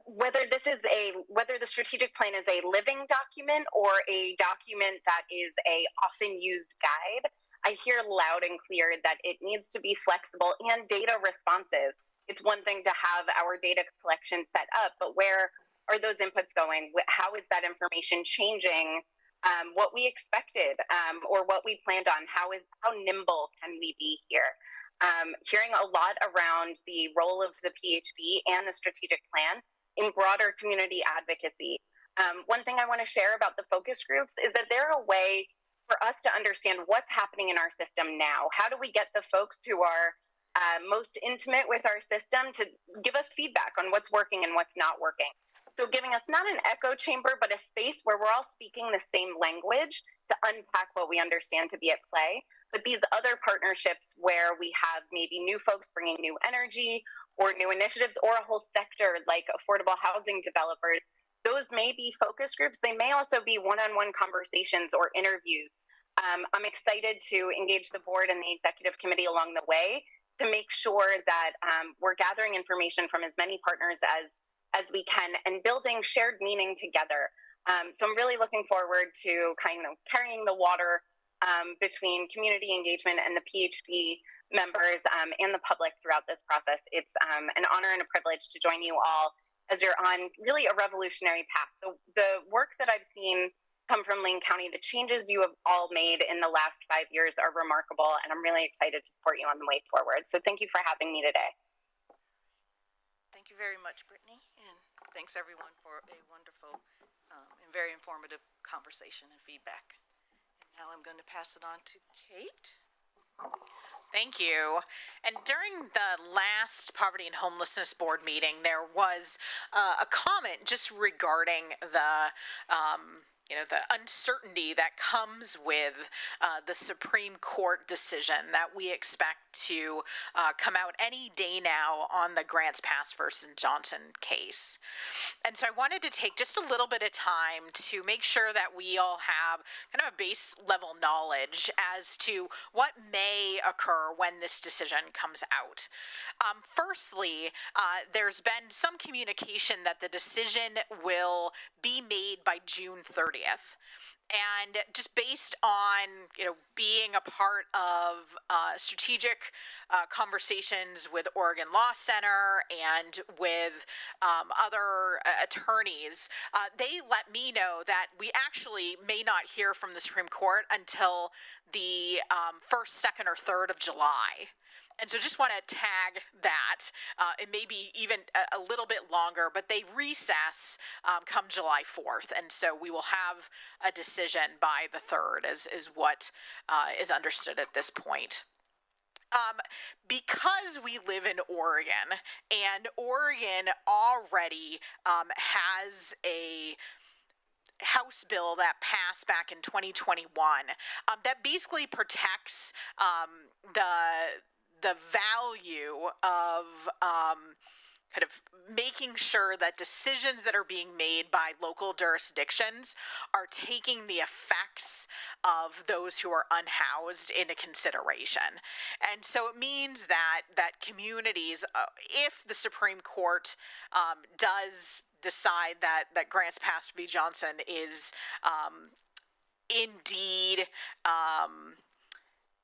whether the strategic plan is a living document or a document that is a often used guide, I hear loud and clear that it needs to be flexible and data responsive. It's one thing to have our data collection set up, but where are those inputs going? How is that information changing what we expected or what we planned on? How nimble can we be here? Hearing a lot around the role of the PHB and the strategic plan in broader community advocacy. One thing I want to share about the focus groups is that they're a way for us to understand what's happening in our system now. How do we get the folks who are most intimate with our system to give us feedback on what's working and what's not working? So giving us not an echo chamber, but a space where we're all speaking the same language to unpack what we understand to be at play. But these other partnerships where we have maybe new folks bringing new energy or new initiatives or a whole sector like affordable housing developers, those may be focus groups. They may also be one-on-one conversations or interviews. I'm excited to engage the board and the executive committee along the way to make sure that we're gathering information from as many partners as we can and building shared meaning together. So I'm really looking forward to kind of carrying the water between community engagement and the PHB members and the public throughout this process. It's an honor and a privilege to join you all as you're on really a revolutionary path. The work that I've seen come from Lane County, the changes you have all made in the last 5 years are remarkable, and I'm really excited to support you on the way forward. So thank you for having me today. Thank you very much, Brittany, and thanks everyone for a wonderful and very informative conversation and feedback. And now I'm going to pass it on to Kate. Thank you. And during the last Poverty and Homelessness Board meeting, there was a comment just regarding the the uncertainty that comes with the Supreme Court decision that we expect to come out any day now on the Grants Pass versus Johnson case. And so I wanted to take just a little bit of time to make sure that we all have kind of a base level knowledge as to what may occur when this decision comes out. Firstly, there's been some communication that the decision will be made by June 30th. And just based on, being a part of strategic conversations with Oregon Law Center and with other attorneys, they let me know that we actually may not hear from the Supreme Court until the 1st, 2nd, or 3rd of July. And so just want to tag that. It may be even a little bit longer, but they recess come July 4th. And so we will have a decision by the 3rd is what is understood at this point. Because we live in Oregon, and Oregon already has a House bill that passed back in 2021 that basically protects the value of kind of making sure that decisions that are being made by local jurisdictions are taking the effects of those who are unhoused into consideration. And so it means that communities, if the Supreme Court does decide that Grants Pass v. Johnson is indeed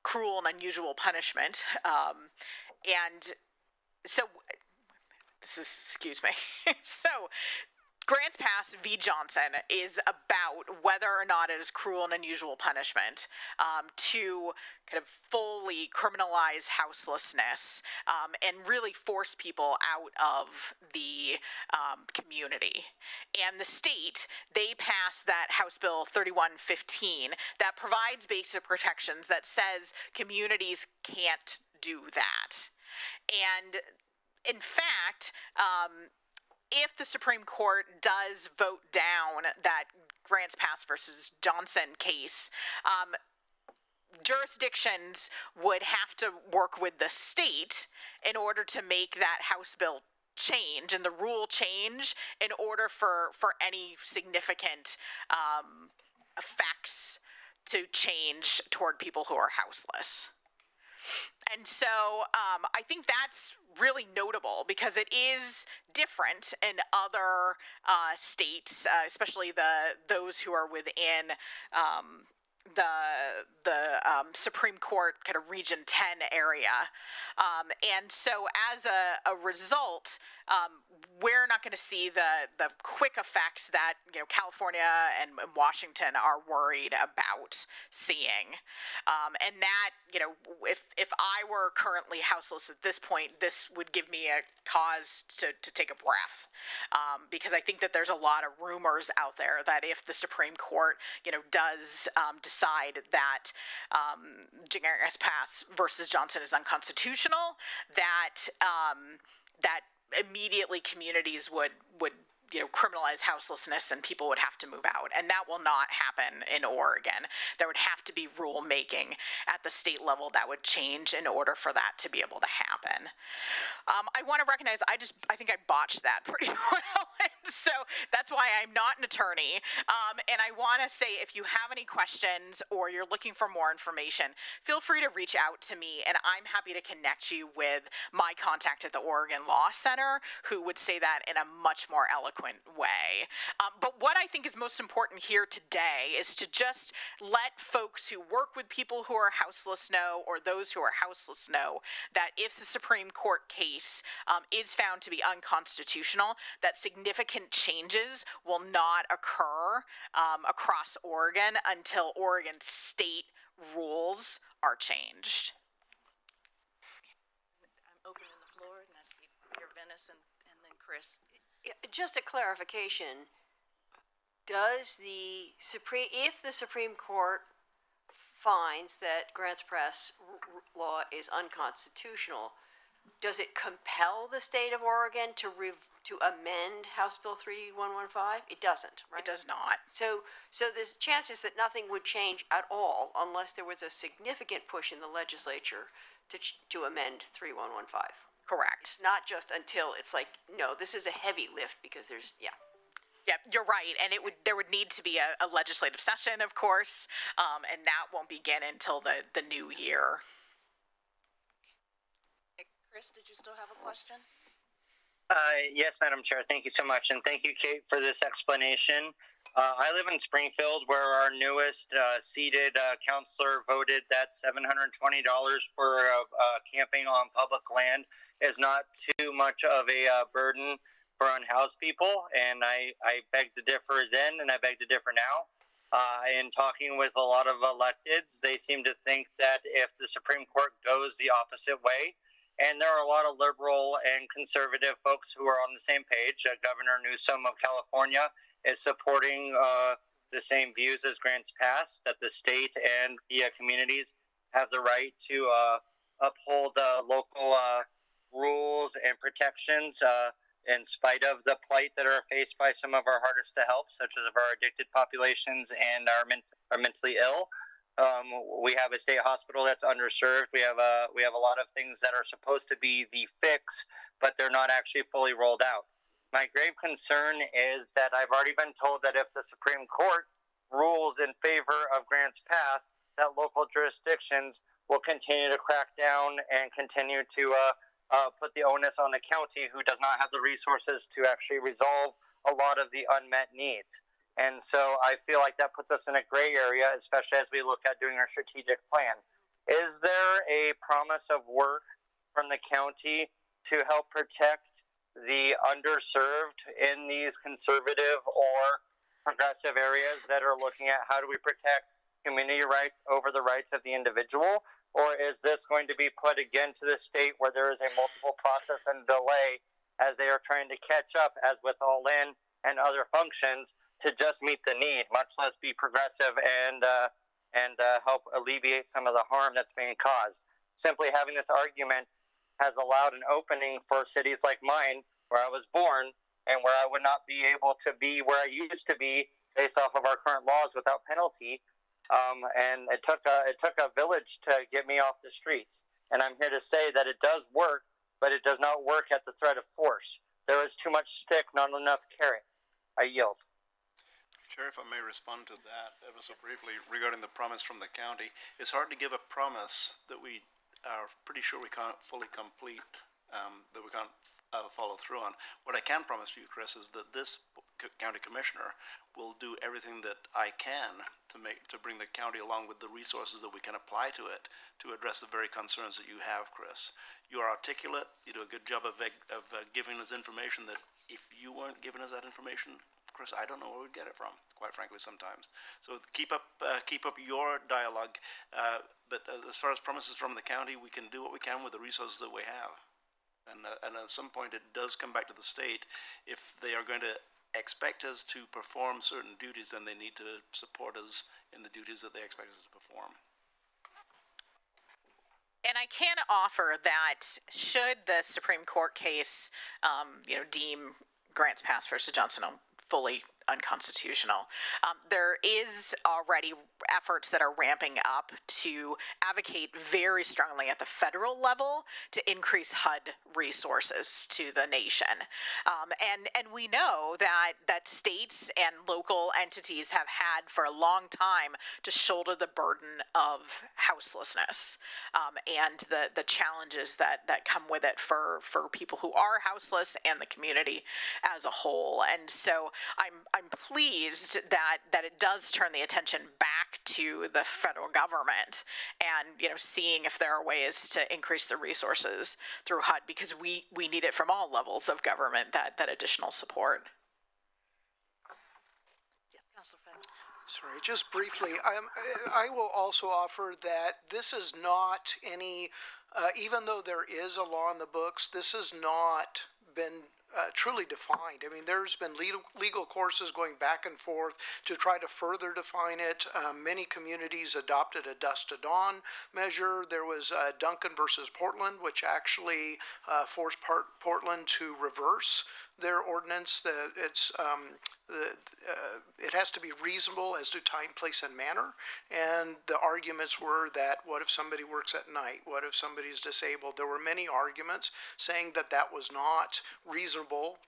cruel and unusual punishment. And so, excuse me. So, Grants Pass v. Johnson is about whether or not it is cruel and unusual punishment to kind of fully criminalize houselessness and really force people out of the community. And the state, they passed that House Bill 3115 that provides basic protections that says communities can't do that. And in fact, if the Supreme Court does vote down that Grants Pass versus Johnson case, jurisdictions would have to work with the state in order to make that House bill change and the rule change in order for any significant effects to change toward people who are houseless. And so I think that's really notable because it is different in other states, especially those who are within the Supreme Court kind of Region 10 area. And so as a result, we're not going to see the quick effects that California and Washington are worried about seeing. And that, if I were currently houseless at this point, this would give me a cause to take a breath. Because I think that there's a lot of rumors out there that if the Supreme Court, does decide that Grants Pass versus Johnson is unconstitutional, that that immediately communities would criminalize houselessness and people would have to move out. And that will not happen in Oregon. There would have to be rulemaking at the state level that would change in order for that to be able to happen. I want to recognize, I think I botched that pretty well. And so that's why I'm not an attorney. And I want to say, if you have any questions or you're looking for more information, feel free to reach out to me and I'm happy to connect you with my contact at the Oregon Law Center, who would say that in a much more eloquent way. But what I think is most important here today is to just let folks who work with people who are houseless know, or those who are houseless know, that if the Supreme Court case is found to be unconstitutional, that significant changes will not occur across Oregon until Oregon state rules are changed. I'm opening the floor, and I see your Venice and then Chris. Just a clarification, if the Supreme Court finds that Grants Pass law is unconstitutional, does it compel the state of Oregon to amend House Bill 3115? It doesn't, right? It does not. So there's chances that nothing would change at all unless there was a significant push in the legislature to amend 3115. Correct. It's not just until it's like, no, this is a heavy lift because there's, yeah. Yeah, you're right, and there would need to be a legislative session, of course, and that won't begin until the new year. Chris, did you still have a question? Yes, Madam Chair. Thank you so much. And thank you, Kate, for this explanation. I live in Springfield, where our newest seated counselor voted that $720 for camping on public land is not too much of a burden for unhoused people. And I beg to differ then, and I beg to differ now. In talking with a lot of electeds, they seem to think that if the Supreme Court goes the opposite way, and there are a lot of liberal and conservative folks who are on the same page. Governor Newsom of California is supporting the same views as Grants Pass, that the state and the communities have the right to uphold local rules and protections in spite of the plight that are faced by some of our hardest to help, such as our addicted populations and our mentally ill. We have a state hospital that's underserved. We have a lot of things that are supposed to be the fix, but they're not actually fully rolled out. My grave concern is that I've already been told that if the Supreme Court rules in favor of Grants Pass, that local jurisdictions will continue to crack down and continue to put the onus on the county, who does not have the resources to actually resolve a lot of the unmet needs. And so I feel like that puts us in a gray area, especially as we look at doing our strategic plan. Is there a promise of work from the county to help protect the underserved in these conservative or progressive areas that are looking at how do we protect community rights over the rights of the individual? Or is this going to be put again to the state where there is a multiple process and delay as they are trying to catch up, as with All In and other functions, to just meet the need, much less be progressive and help alleviate some of the harm that's being caused? Simply having this argument has allowed an opening for cities like mine, where I was born, and where I would not be able to be where I used to be based off of our current laws without penalty. And it took a village to get me off the streets. And I'm here to say that it does work, but it does not work at the threat of force. There is too much stick, not enough carrot. I yield. Chair, if I may respond to that ever so briefly regarding the promise from the county. It's hard to give a promise that we are pretty sure we can't fully complete, that we can't follow through on. What I can promise you, Chris, is that this county commissioner will do everything that I can to bring the county along with the resources that we can apply to it to address the very concerns that you have, Chris. You are articulate. You do a good job of giving us information that if you weren't giving us that information, Chris, I don't know where we'd get it from, quite frankly, sometimes. So keep up your dialogue. But as far as promises from the county, we can do what we can with the resources that we have. And at some point, it does come back to the state. If they are going to expect us to perform certain duties, then they need to support us in the duties that they expect us to perform. And I can offer that should the Supreme Court case, deem Grants Pass versus Johnson fully unconstitutional, there is already efforts that are ramping up to advocate very strongly at the federal level to increase HUD resources to the nation. And we know that states and local entities have had for a long time to shoulder the burden of houselessness and the challenges that come with it for people who are houseless and the community as a whole. And so I'm pleased that it does turn the attention back to the federal government and, seeing if there are ways to increase the resources through HUD, because we need it from all levels of government, that additional support. Yes, Councilor Fenn. Sorry, just briefly, I will also offer that this is not any, even though there is a law in the books, this has not been truly defined. I mean, there's been legal courses going back and forth to try to further define it. Many communities adopted a dusk to dawn measure. There was Duncan versus Portland, which actually forced Portland to reverse their ordinance. It has to be reasonable as to time, place, and manner. And the arguments were that what if somebody works at night? What if somebody's disabled? There were many arguments saying that that was not reasonable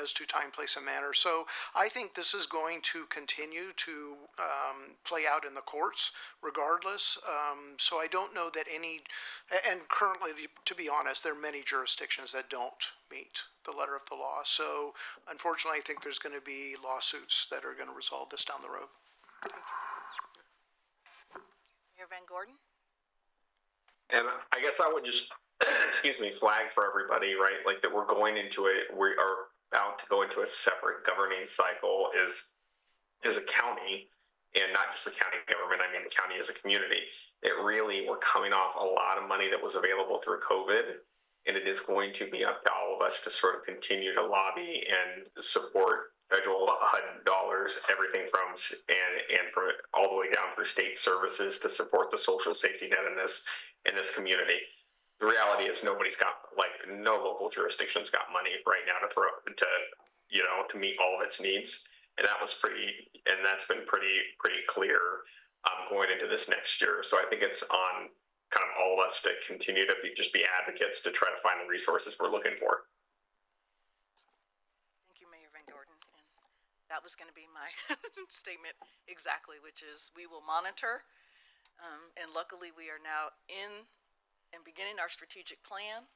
as to time, place, and manner. So I think this is going to continue to play out in the courts regardless. So I don't know that and currently, to be honest, there are many jurisdictions that don't meet the letter of the law. So unfortunately, I think there's going to be lawsuits that are going to resolve this down the road. Mayor Van Gordon? And I guess I would just, excuse me, flag for everybody, right? Like that we're going into we are about to go into a separate governing cycle as a county, and not just the county government, I mean the county as a community. We're coming off a lot of money that was available through COVID, and it is going to be up to all of us to sort of continue to lobby and support federal HUD dollars, everything from and from all the way down through state services to support the social safety net in this community. The reality is nobody's got, no local jurisdiction's got money right now to meet all of its needs. And that's been pretty clear going into this next year. So I think it's on kind of all of us to continue to be advocates to try to find the resources we're looking for. Thank you, Mayor Van Gordon. And that was going to be my statement exactly, which is we will monitor. And luckily we are now in and beginning our strategic plan.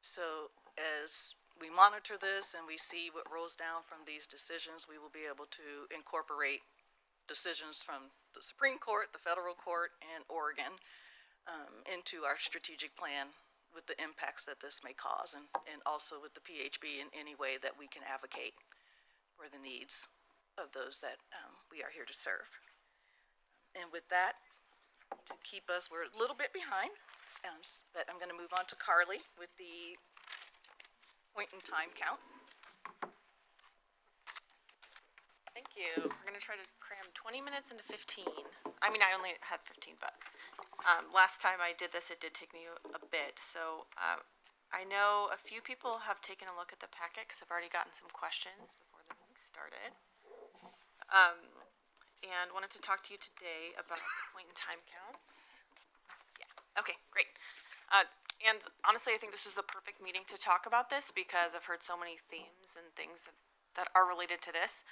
So as we monitor this and we see what rolls down from these decisions, we will be able to incorporate decisions from the Supreme Court, the federal court, and Oregon into our strategic plan with the impacts that this may cause, and also with the PHB in any way that we can advocate for the needs of those that we are here to serve. And with that, to keep us, we're a little bit behind, but I'm going to move on to Carly with the point in time count. Thank you. We're going to try to cram 20 minutes into 15. I mean, I only had 15, but last time I did this, it did take me a bit. So I know a few people have taken a look at the packet because I've already gotten some questions before the meeting started. And wanted to talk to you today about the point in time counts. Yeah, okay, great. And honestly, I think this was a perfect meeting to talk about this because I've heard so many themes and things that are related to this.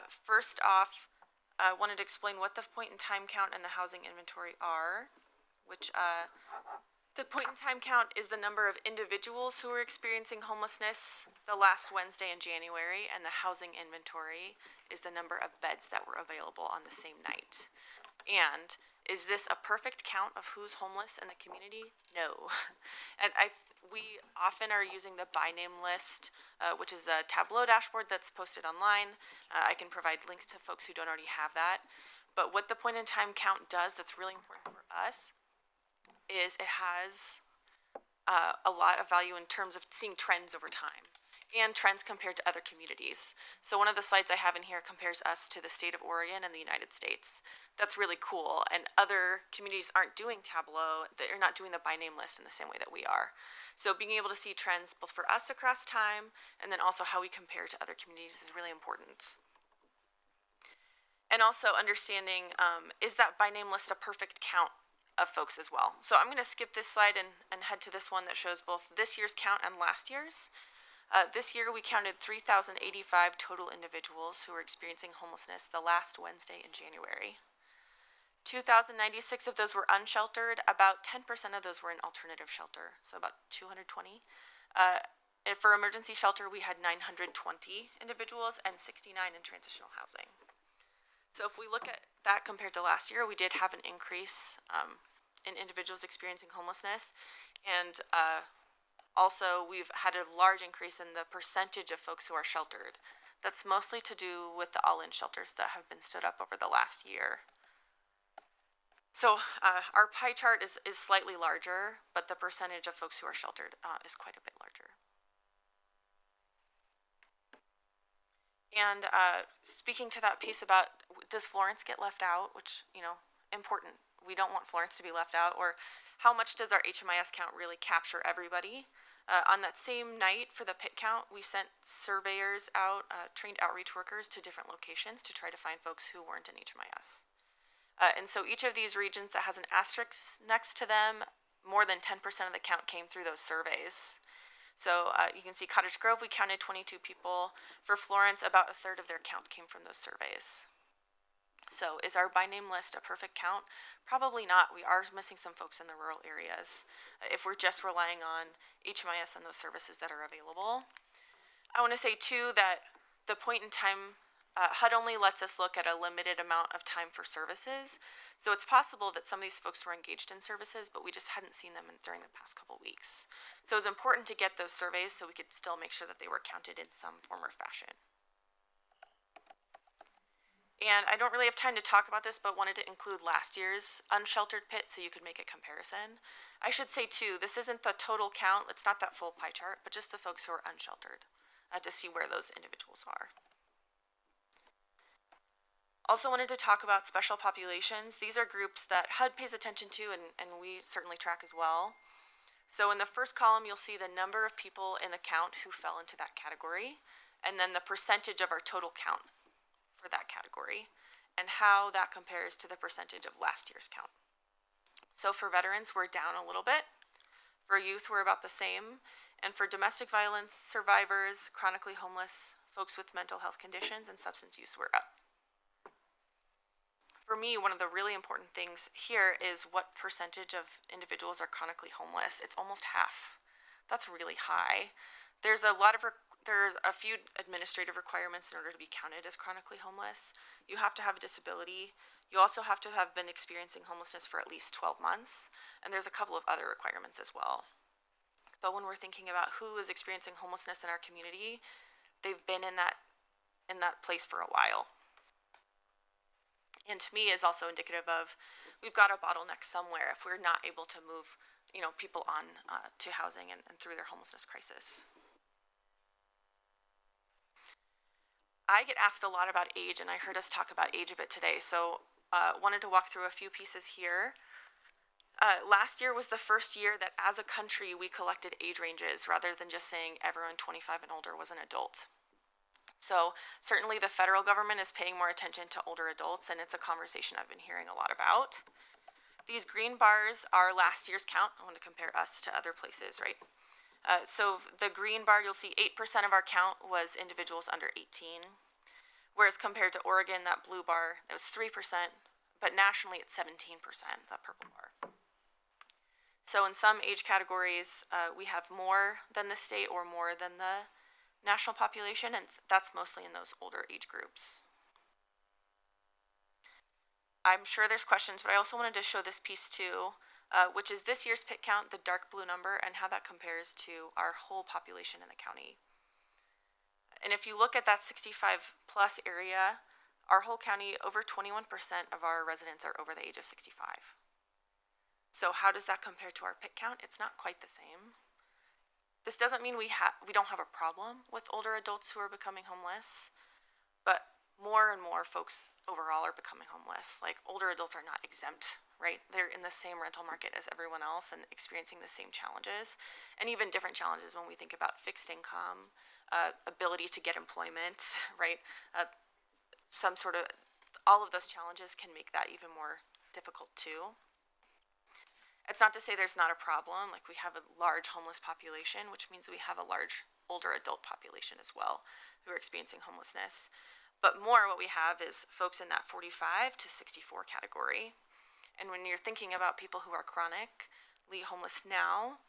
First off, I wanted to explain what the point in time count and the housing inventory are, which the point in time count is the number of individuals who are experiencing homelessness the last Wednesday in January, and the housing inventory is the number of beds that were available on the same night. And is this a perfect count of who's homeless in the community? No. And we often are using the by name list, which is a Tableau dashboard that's posted online. I can provide links to folks who don't already have that. But what the point in time count does that's really important for us is it has a lot of value in terms of seeing trends over time and trends compared to other communities. So one of the slides I have in here compares us to the state of Oregon and the United States. That's really cool. And other communities aren't doing Tableau. They're not doing the by name list in the same way that we are. So being able to see trends both for us across time and then also how we compare to other communities is really important. And also understanding, is that by name list a perfect count of folks as well? So I'm gonna skip this slide and head to this one that shows both this year's count and last year's. This year we counted 3,085 total individuals who were experiencing homelessness the last Wednesday in January. 2,096 of those were unsheltered. About 10% of those were in alternative shelter, so about 220. And for emergency shelter, we had 920 individuals and 69 in transitional housing. So if we look at that compared to last year, we did have an increase in individuals experiencing homelessness. And also, we've had a large increase in the percentage of folks who are sheltered. That's mostly to do with the all-in shelters that have been stood up over the last year. So our pie chart is slightly larger, but the percentage of folks who are sheltered is quite a bit larger. And speaking to that piece about does Florence get left out, which, important. We don't want Florence to be left out. Or how much does our HMIS count really capture everybody? On that same night for the pit count, we sent surveyors out, trained outreach workers to different locations to try to find folks who weren't in HMIS. And so each of these regions that has an asterisk next to them, more than 10% of the count came through those surveys. So you can see Cottage Grove, we counted 22 people. For Florence, about a third of their count came from those surveys. So is our by name list a perfect count? Probably not. We are missing some folks in the rural areas if we're just relying on HMIS and those services that are available. I want to say too that the point in time, HUD only lets us look at a limited amount of time for services. So it's possible that some of these folks were engaged in services, but we just hadn't seen them during the past couple weeks. So it was important to get those surveys so we could still make sure that they were counted in some form or fashion. And I don't really have time to talk about this, but wanted to include last year's unsheltered pit so you could make a comparison. I should say too, this isn't the total count, it's not that full pie chart, but just the folks who are unsheltered to see where those individuals are. Also wanted to talk about special populations. These are groups that HUD pays attention to and we certainly track as well. So in the first column, you'll see the number of people in the count who fell into that category, and then the percentage of our total count for that category, and how that compares to the percentage of last year's count. So for veterans, we're down a little bit. For youth, we're about the same. And for domestic violence survivors, chronically homeless, folks with mental health conditions, and substance use, we're up. For me, one of the really important things here is what percentage of individuals are chronically homeless. It's almost half. That's really high. There's a few administrative requirements in order to be counted as chronically homeless. You have to have a disability. You also have to have been experiencing homelessness for at least 12 months. And there's a couple of other requirements as well. But when we're thinking about who is experiencing homelessness in our community, they've been in that place for a while. And to me is also indicative of we've got a bottleneck somewhere if we're not able to move, people on to housing and through their homelessness crisis. I get asked a lot about age, and I heard us talk about age a bit today, so wanted to walk through a few pieces here. Last year was the first year that as a country we collected age ranges rather than just saying everyone 25 and older was an adult. So certainly the federal government is paying more attention to older adults, and it's a conversation I've been hearing a lot about. These green bars are last year's count. I want to compare us to other places, right? So the green bar, you'll see 8% of our count was individuals under 18, whereas compared to Oregon, that blue bar, that was 3%, but nationally it's 17%, that purple bar. So in some age categories, we have more than the state or more than the national population, and that's mostly in those older age groups. I'm sure there's questions, but I also wanted to show this piece too, which is this year's pit count, the dark blue number, and how that compares to our whole population in the county. And if you look at that 65 plus area, our whole county, over 21% of our residents are over the age of 65. So how does that compare to our pit count? It's not quite the same. This doesn't mean we don't have a problem with older adults who are becoming homeless, but more and more folks overall are becoming homeless. Like, older adults are not exempt, right? They're in the same rental market as everyone else and experiencing the same challenges, and even different challenges when we think about fixed income, ability to get employment, right? All of those challenges can make that even more difficult too. It's not to say there's not a problem. Like, we have a large homeless population, which means we have a large older adult population as well who are experiencing homelessness. But more what we have is folks in that 45 to 64 category. And when you're thinking about people who are chronically homeless now,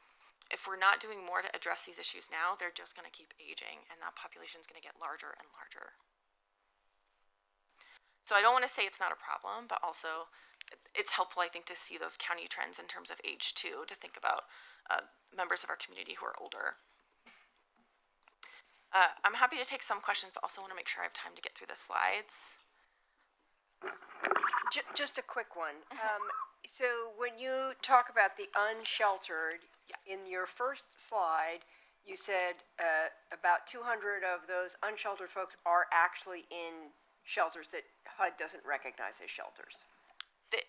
if we're not doing more to address these issues now, they're just going to keep aging, and that population is going to get larger and larger. So I don't want to say it's not a problem, but also it's helpful, I think, to see those county trends in terms of age too, to think about members of our community who are older. I'm happy to take some questions, but also want to make sure I have time to get through the slides. Just a quick one. So when you talk about the unsheltered, in your first slide, you said about 200 of those unsheltered folks are actually in shelters that HUD doesn't recognize as shelters.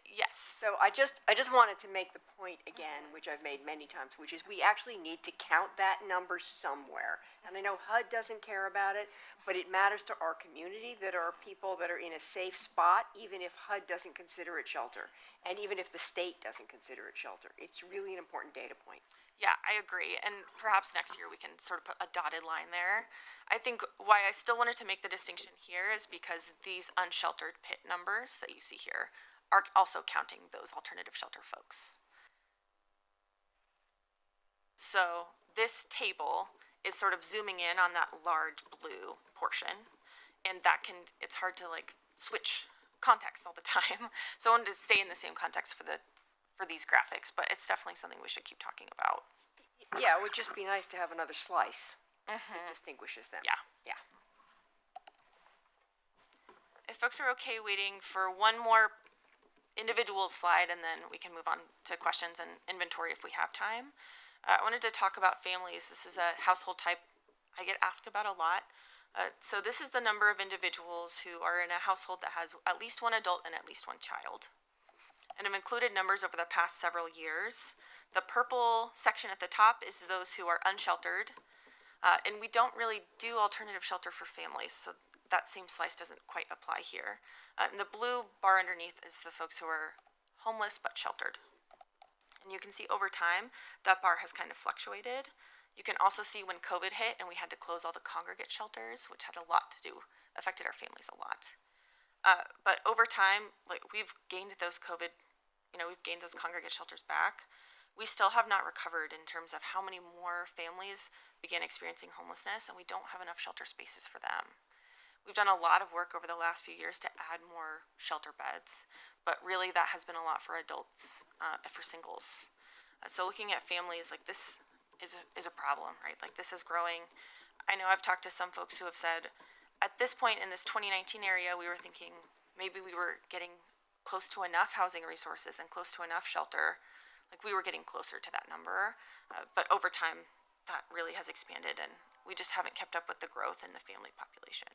Yes. So I just wanted to make the point again, which I've made many times, which is we actually need to count that number somewhere. And I know HUD doesn't care about it, but it matters to our community that are people that are in a safe spot, even if HUD doesn't consider it shelter, and even if the state doesn't consider it shelter. It's really an important data point. Yeah, I agree. And perhaps next year we can sort of put a dotted line there. I think why I still wanted to make the distinction here is because these unsheltered PIT numbers that you see here are also counting those alternative shelter folks. So this table is sort of zooming in on that large blue portion, and that can, it's hard to like switch context all the time. So I wanted to stay in the same context for these graphics, but it's definitely something we should keep talking about. Yeah, it would just be nice to have another slice that distinguishes them. Yeah. Yeah. If folks are okay waiting for one more individual slide, and then we can move on to questions and inventory if we have time. I wanted to talk about families. This is a household type I get asked about a lot. So this is the number of individuals who are in a household that has at least one adult and at least one child. And I've included numbers over the past several years. The purple section at the top is those who are unsheltered. And we don't really do alternative shelter for families, so that same slice doesn't quite apply here. And the blue bar underneath is the folks who are homeless but sheltered. And you can see over time, that bar has kind of fluctuated. You can also see when COVID hit and we had to close all the congregate shelters, which had a lot to do, affected our families a lot. But over time, like we've gained those COVID, we've gained those congregate shelters back. We still have not recovered in terms of how many more families began experiencing homelessness, and we don't have enough shelter spaces for them. We've done a lot of work over the last few years to add more shelter beds, but really that has been a lot for adults, for singles. So looking at families, like this is a problem, right? Like this is growing. I know I've talked to some folks who have said, at this point in this 2019 area, we were thinking maybe we were getting close to enough housing resources and close to enough shelter. Like we were getting closer to that number, but over time that really has expanded, and we just haven't kept up with the growth in the family population.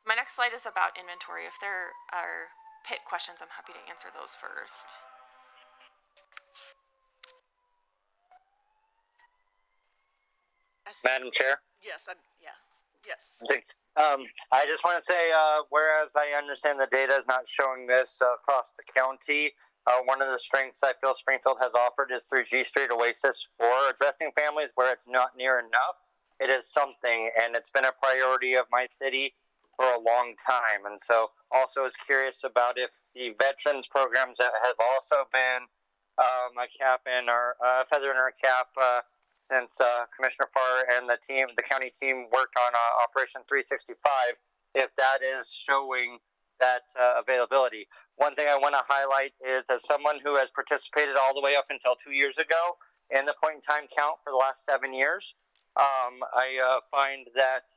My next slide is about inventory. If there are PIT questions, I'm happy to answer those first. Madam Chair? Yes, yes. Thanks. I just want to say, whereas I understand the data is not showing this across the county, one of the strengths I feel Springfield has offered is through G Street Oasis for addressing families where it's not near enough. It is something, and it's been a priority of my city for a long time. And so also was curious about if the veterans programs that have also been a cap in our feather in our cap since Commissioner Farr and the county team worked on Operation 365, if that is showing that availability. One thing I want to highlight is as someone who has participated all the way up until 2 years ago in the point in time count for the last 7 years, I find that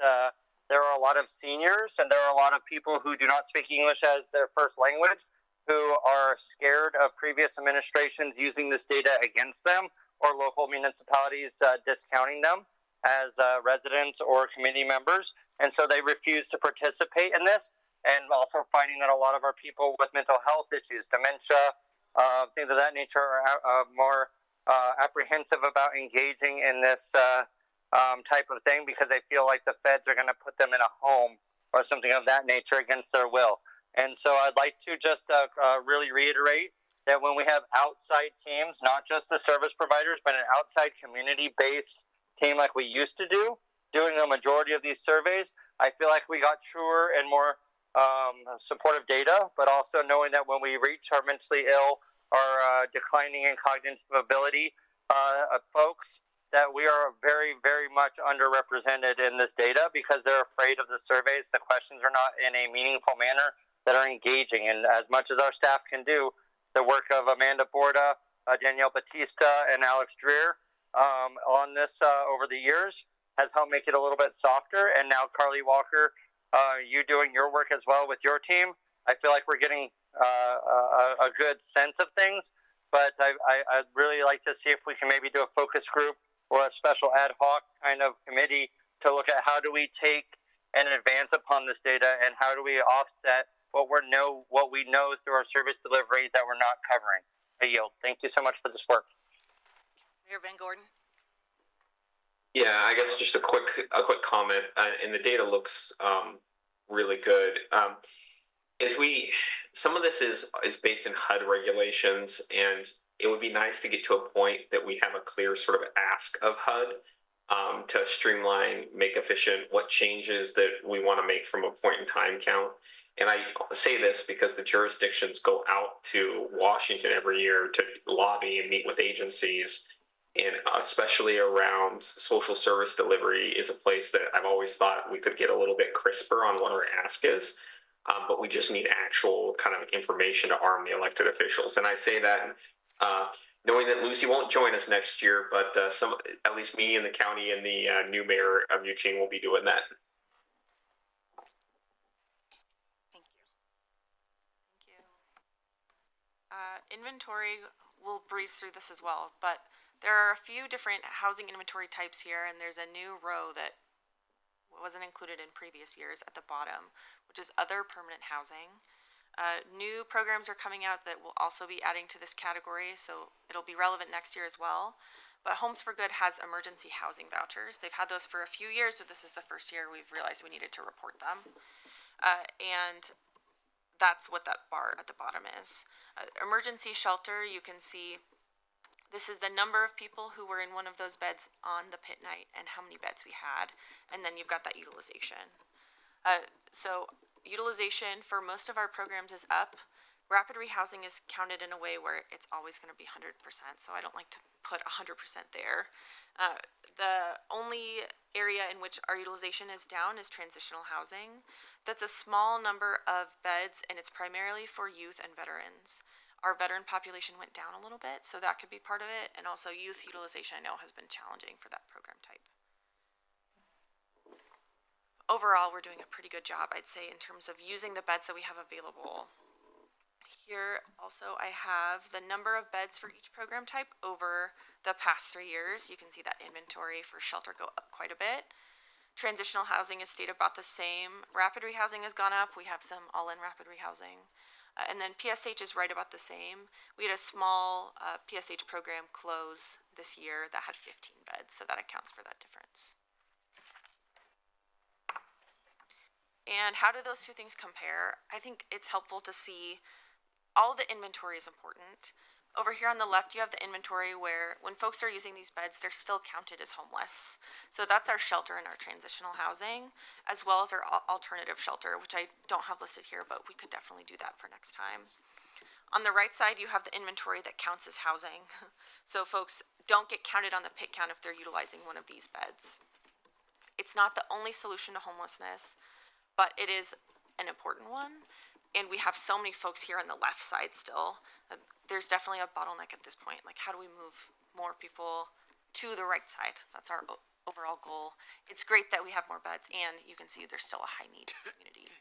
there are a lot of seniors and there are a lot of people who do not speak English as their first language who are scared of previous administrations using this data against them or local municipalities discounting them as residents or community members. And so they refuse to participate in this. And also finding that a lot of our people with mental health issues, dementia, things of that nature are more apprehensive about engaging in this type of thing because they feel like the feds are going to put them in a home or something of that nature against their will. And so I'd like to just really reiterate that when we have outside teams, not just the service providers, but an outside community-based team like we used to do, doing the majority of these surveys, I feel like we got truer and more supportive data, but also knowing that when we reach our mentally ill or declining in cognitive ability folks, that we are very, very much underrepresented in this data because they're afraid of the surveys. The questions are not in a meaningful manner that are engaging. And as much as our staff can do, the work of Amanda Borda, Danielle Batista, and Alex Dreer on this over the years has helped make it a little bit softer. And now Carly Walker, you doing your work as well with your team, I feel like we're getting a good sense of things. But I'd really like to see if we can maybe do a focus group or a special ad hoc kind of committee to look at how do we take and advance upon this data and how do we offset what we know through our service delivery that we're not covering. I yield. Thank you so much for this work. Mayor Van Gordon. Yeah, I guess just a quick comment, and the data looks really good. Some of this is based in HUD regulations, and it would be nice to get to a point that we have a clear sort of ask of HUD to streamline, make efficient what changes that we want to make from a point in time count. And I say this because the jurisdictions go out to Washington every year to lobby and meet with agencies, and especially around social service delivery is a place that I've always thought we could get a little bit crisper on what our ask is. But we just need actual kind of information to arm the elected officials. And I say that knowing that Lucy won't join us next year, but at least me and the county and the new mayor of Eugene will be doing that. Thank you. Thank you. Inventory, we'll breeze through this as well, but there are a few different housing inventory types here, and there's a new row that wasn't included in previous years at the bottom, which is other permanent housing. New programs are coming out that will also be adding to this category, so it'll be relevant next year as well. But Homes for Good has emergency housing vouchers. They've had those for a few years, so this is the first year we've realized we needed to report them. And that's what that bar at the bottom is. Emergency shelter, you can see this is the number of people who were in one of those beds on the pit night and how many beds we had. And then you've got that utilization. So utilization for most of our programs is up. Rapid rehousing is counted in a way where it's always going to be 100%, so I don't like to put 100% there. The only area in which our utilization is down is transitional housing. That's a small number of beds, and it's primarily for youth and veterans. Our veteran population went down a little bit, so that could be part of it, and also youth utilization I know has been challenging for that program type. Overall, we're doing a pretty good job, I'd say, in terms of using the beds that we have available. Here also I have the number of beds for each program type over the past 3 years. You can see that inventory for shelter go up quite a bit. Transitional housing is stayed about the same. Rapid rehousing has gone up. We have some all-in rapid rehousing. And then PSH is right about the same. We had a small PSH program close this year that had 15 beds, so that accounts for that difference. And how do those two things compare? I think it's helpful to see all the inventory is important. Over here on the left, you have the inventory where when folks are using these beds, they're still counted as homeless. So that's our shelter and our transitional housing, as well as our alternative shelter, which I don't have listed here, but we could definitely do that for next time. On the right side, you have the inventory that counts as housing. So folks don't get counted on the pit count if they're utilizing one of these beds. It's not the only solution to homelessness, but it is an important one. And we have so many folks here on the left side still. There's definitely a bottleneck at this point. Like, how do we move more people to the right side? That's our overall goal. It's great that we have more beds, and you can see there's still a high need in the community.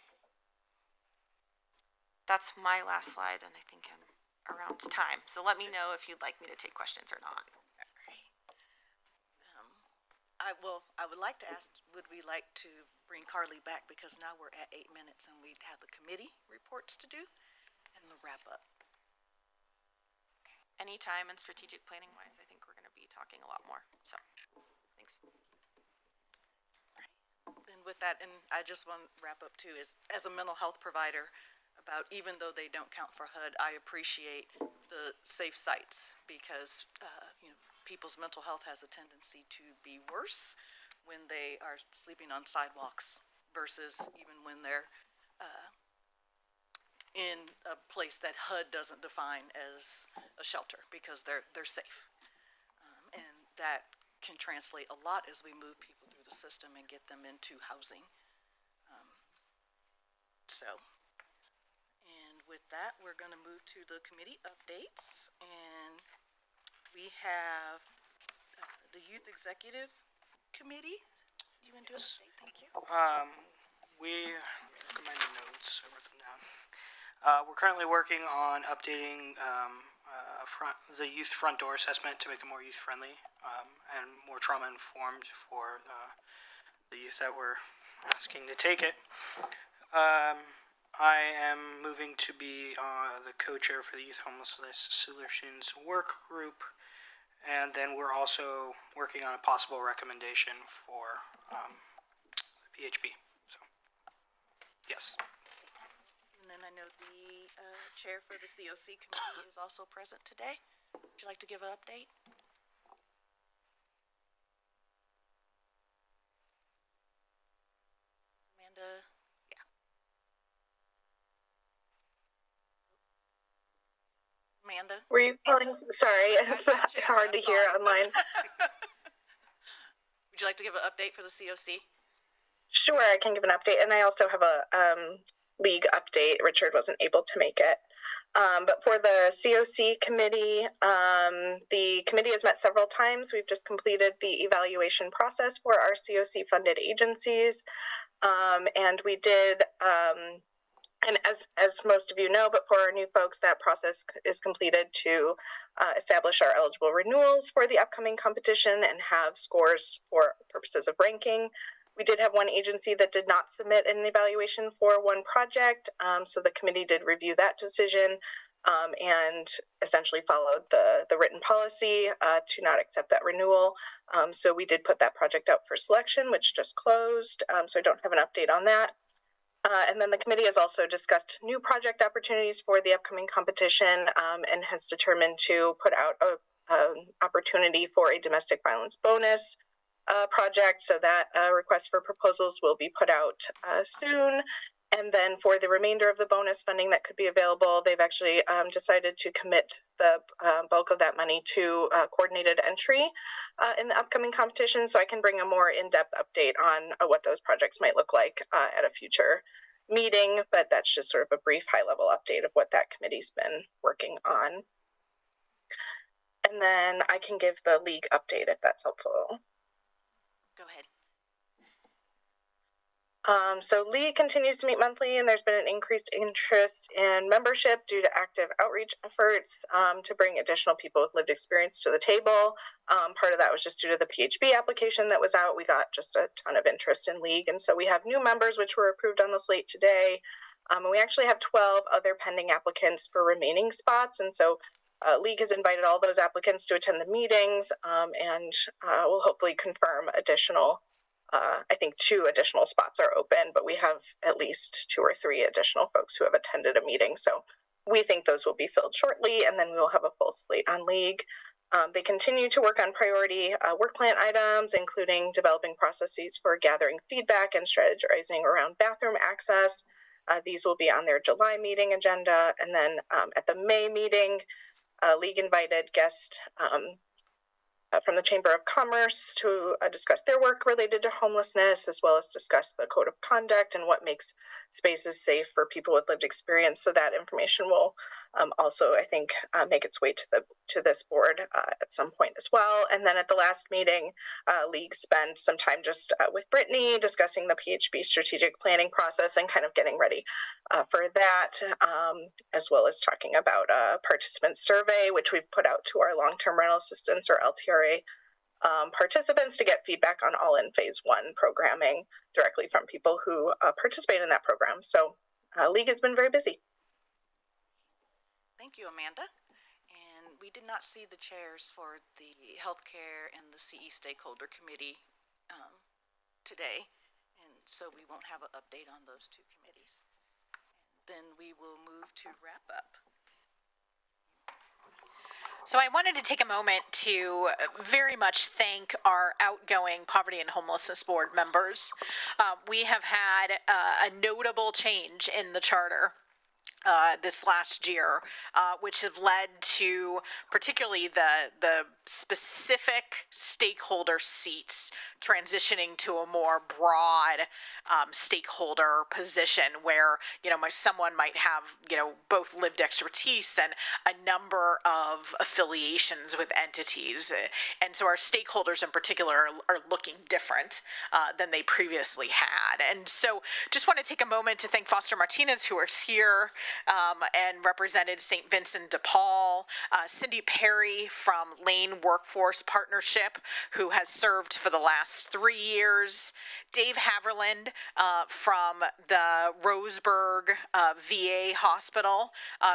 That's my last slide, and I think I'm around time. So let me know if you'd like me to take questions or not. I would like to ask, would we like to bring Carly back, because now we're at 8 minutes and we'd have the committee reports to do and the wrap up. Okay. Anytime and strategic planning wise, I think we're going to be talking a lot more. So, thanks. Right. And with that, and I just want to wrap up too, is as a mental health provider, about even though they don't count for HUD, I appreciate the safe sites, because you know, people's mental health has a tendency to be worse when they are sleeping on sidewalks versus even when they're in a place that HUD doesn't define as a shelter, because they're safe. And that can translate a lot as we move people through the system and get them into housing. And with that, we're going to move to the committee updates, and we have the Youth Executive Committee. Do you want to do it? Thank you. Let me look at my notes. I wrote them down. We're currently working on updating the youth front door assessment to make it more youth friendly and more trauma informed for the youth that we're asking to take it. I am moving to be the co-chair for the Youth Homelessness Solutions Work Group, and then we're also working on a possible recommendation for the PHB. So, yes. And then I know the chair for the COC committee is also present today. Would you like to give an update? Amanda? Yeah. Amanda? Were you calling? Sorry, it's hard to hear online. Would you like to give an update for the COC? Sure, I can give an update, and I also have a league update. Richard wasn't able to make it. But for the COC committee, the committee has met several times. We've just completed the evaluation process for our COC funded agencies. And we did, and as most of you know, but for our new folks, that process is completed to establish our eligible renewals for the upcoming competition and have scores for purposes of ranking. We did have one agency that did not submit an evaluation for one project, so the committee did review that decision and essentially followed the written policy to not accept that renewal. So we did put that project out for selection, which just closed, so I don't have an update on that. And then the committee has also discussed new project opportunities for the upcoming competition and has determined to put out an opportunity for a domestic violence bonus project, so that request for proposals will be put out soon. And then for the remainder of the bonus funding that could be available, they've actually decided to commit the bulk of that money to coordinated entry in the upcoming competition. So I can bring a more in-depth update on what those projects might look like at a future meeting, but that's just sort of a brief high-level update of what that committee's been working on. And then I can give the league update if that's helpful. Go ahead. So League continues to meet monthly, and there's been an increased interest in membership due to active outreach efforts to bring additional people with lived experience to the table. Part of that was just due to the PHB application that was out. We got just a ton of interest in League, and so we have new members, which were approved on the slate today. And we actually have 12 other pending applicants for remaining spots, and so League has invited all those applicants to attend the meetings, and we'll hopefully confirm additional. I think 2 additional spots are open, but we have at least 2 or 3 additional folks who have attended a meeting. So we think those will be filled shortly, and then we will have a full slate on League. They continue to work on priority work plan items, including developing processes for gathering feedback and strategizing around bathroom access. These will be on their July meeting agenda. And then at the May meeting, League invited guests from the Chamber of Commerce to discuss their work related to homelessness, as well as discuss the code of conduct and what makes spaces safe for people with lived experience. So that information will also, I think, make its way to this board at some point as well. And then at the last meeting, League spent some time just with Brittany discussing the PHB strategic planning process and kind of getting ready for that, as well as talking about a participant survey, which we've put out to our long-term rental assistance or LTRA participants to get feedback on all-in phase 1 programming directly from people who participate in that program. So League has been very busy. Thank you, Amanda. And we did not see the chairs for the healthcare and the CE stakeholder committee today, and so we won't have an update on those 2 committees. And then we will move to wrap up. So I wanted to take a moment to very much thank our outgoing Poverty and Homelessness Board members. We have had a notable change in the charter this last year, which have led to particularly the specific stakeholder seats transitioning to a more broad stakeholder position where, someone might have, both lived expertise and a number of affiliations with entities. And so our stakeholders in particular are looking different than they previously had. And so just want to take a moment to thank Foster Martinez, who is here and represented St. Vincent de Paul, Cindy Perry from Lane Workforce Partnership, who has served for the last 3 years, Dave Haverland from the Roseburg VA Hospital,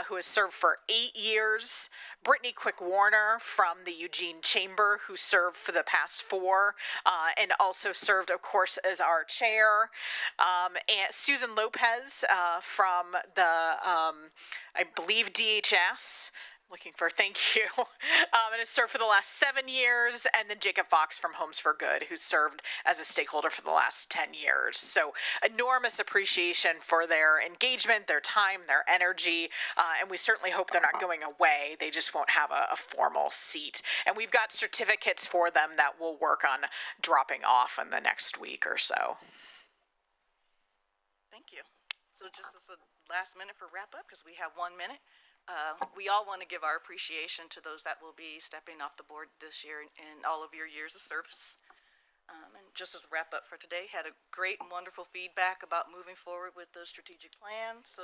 who has served for 8 years, Brittany Quick Warner from the Eugene Chamber, who served for the past 4, and also served, of course, as our chair, and Susan Lopez from the, I believe, DHS. Thank you, and has served for the last 7 years, and then Jacob Fox from Homes for Good, who served as a stakeholder for the last 10 years. So enormous appreciation for their engagement, their time, their energy, and we certainly hope they're not going away. They just won't have a formal seat. And we've got certificates for them that we'll work on dropping off in the next week or so. Thank you. So just as a last minute for wrap up, because we have 1 minute, we all want to give our appreciation to those that will be stepping off the board this year in all of your years of service. And just as a wrap up for today, had a great and wonderful feedback about moving forward with the strategic plan. So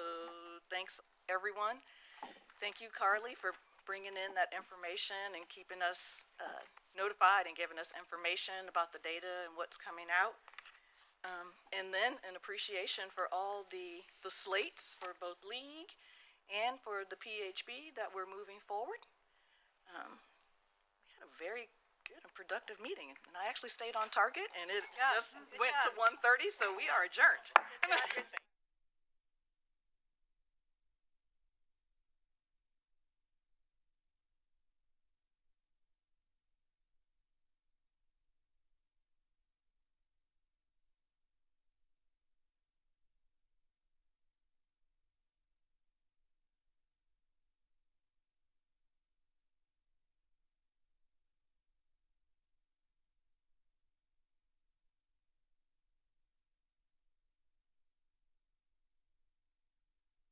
thanks everyone. Thank you, Carly, for bringing in that information and keeping us notified and giving us information about the data and what's coming out. And then an appreciation for all the slates for both league and for the PHB that we're moving forward. We had a very good and productive meeting, and I actually stayed on target, and it just went to 1:30, so we are adjourned.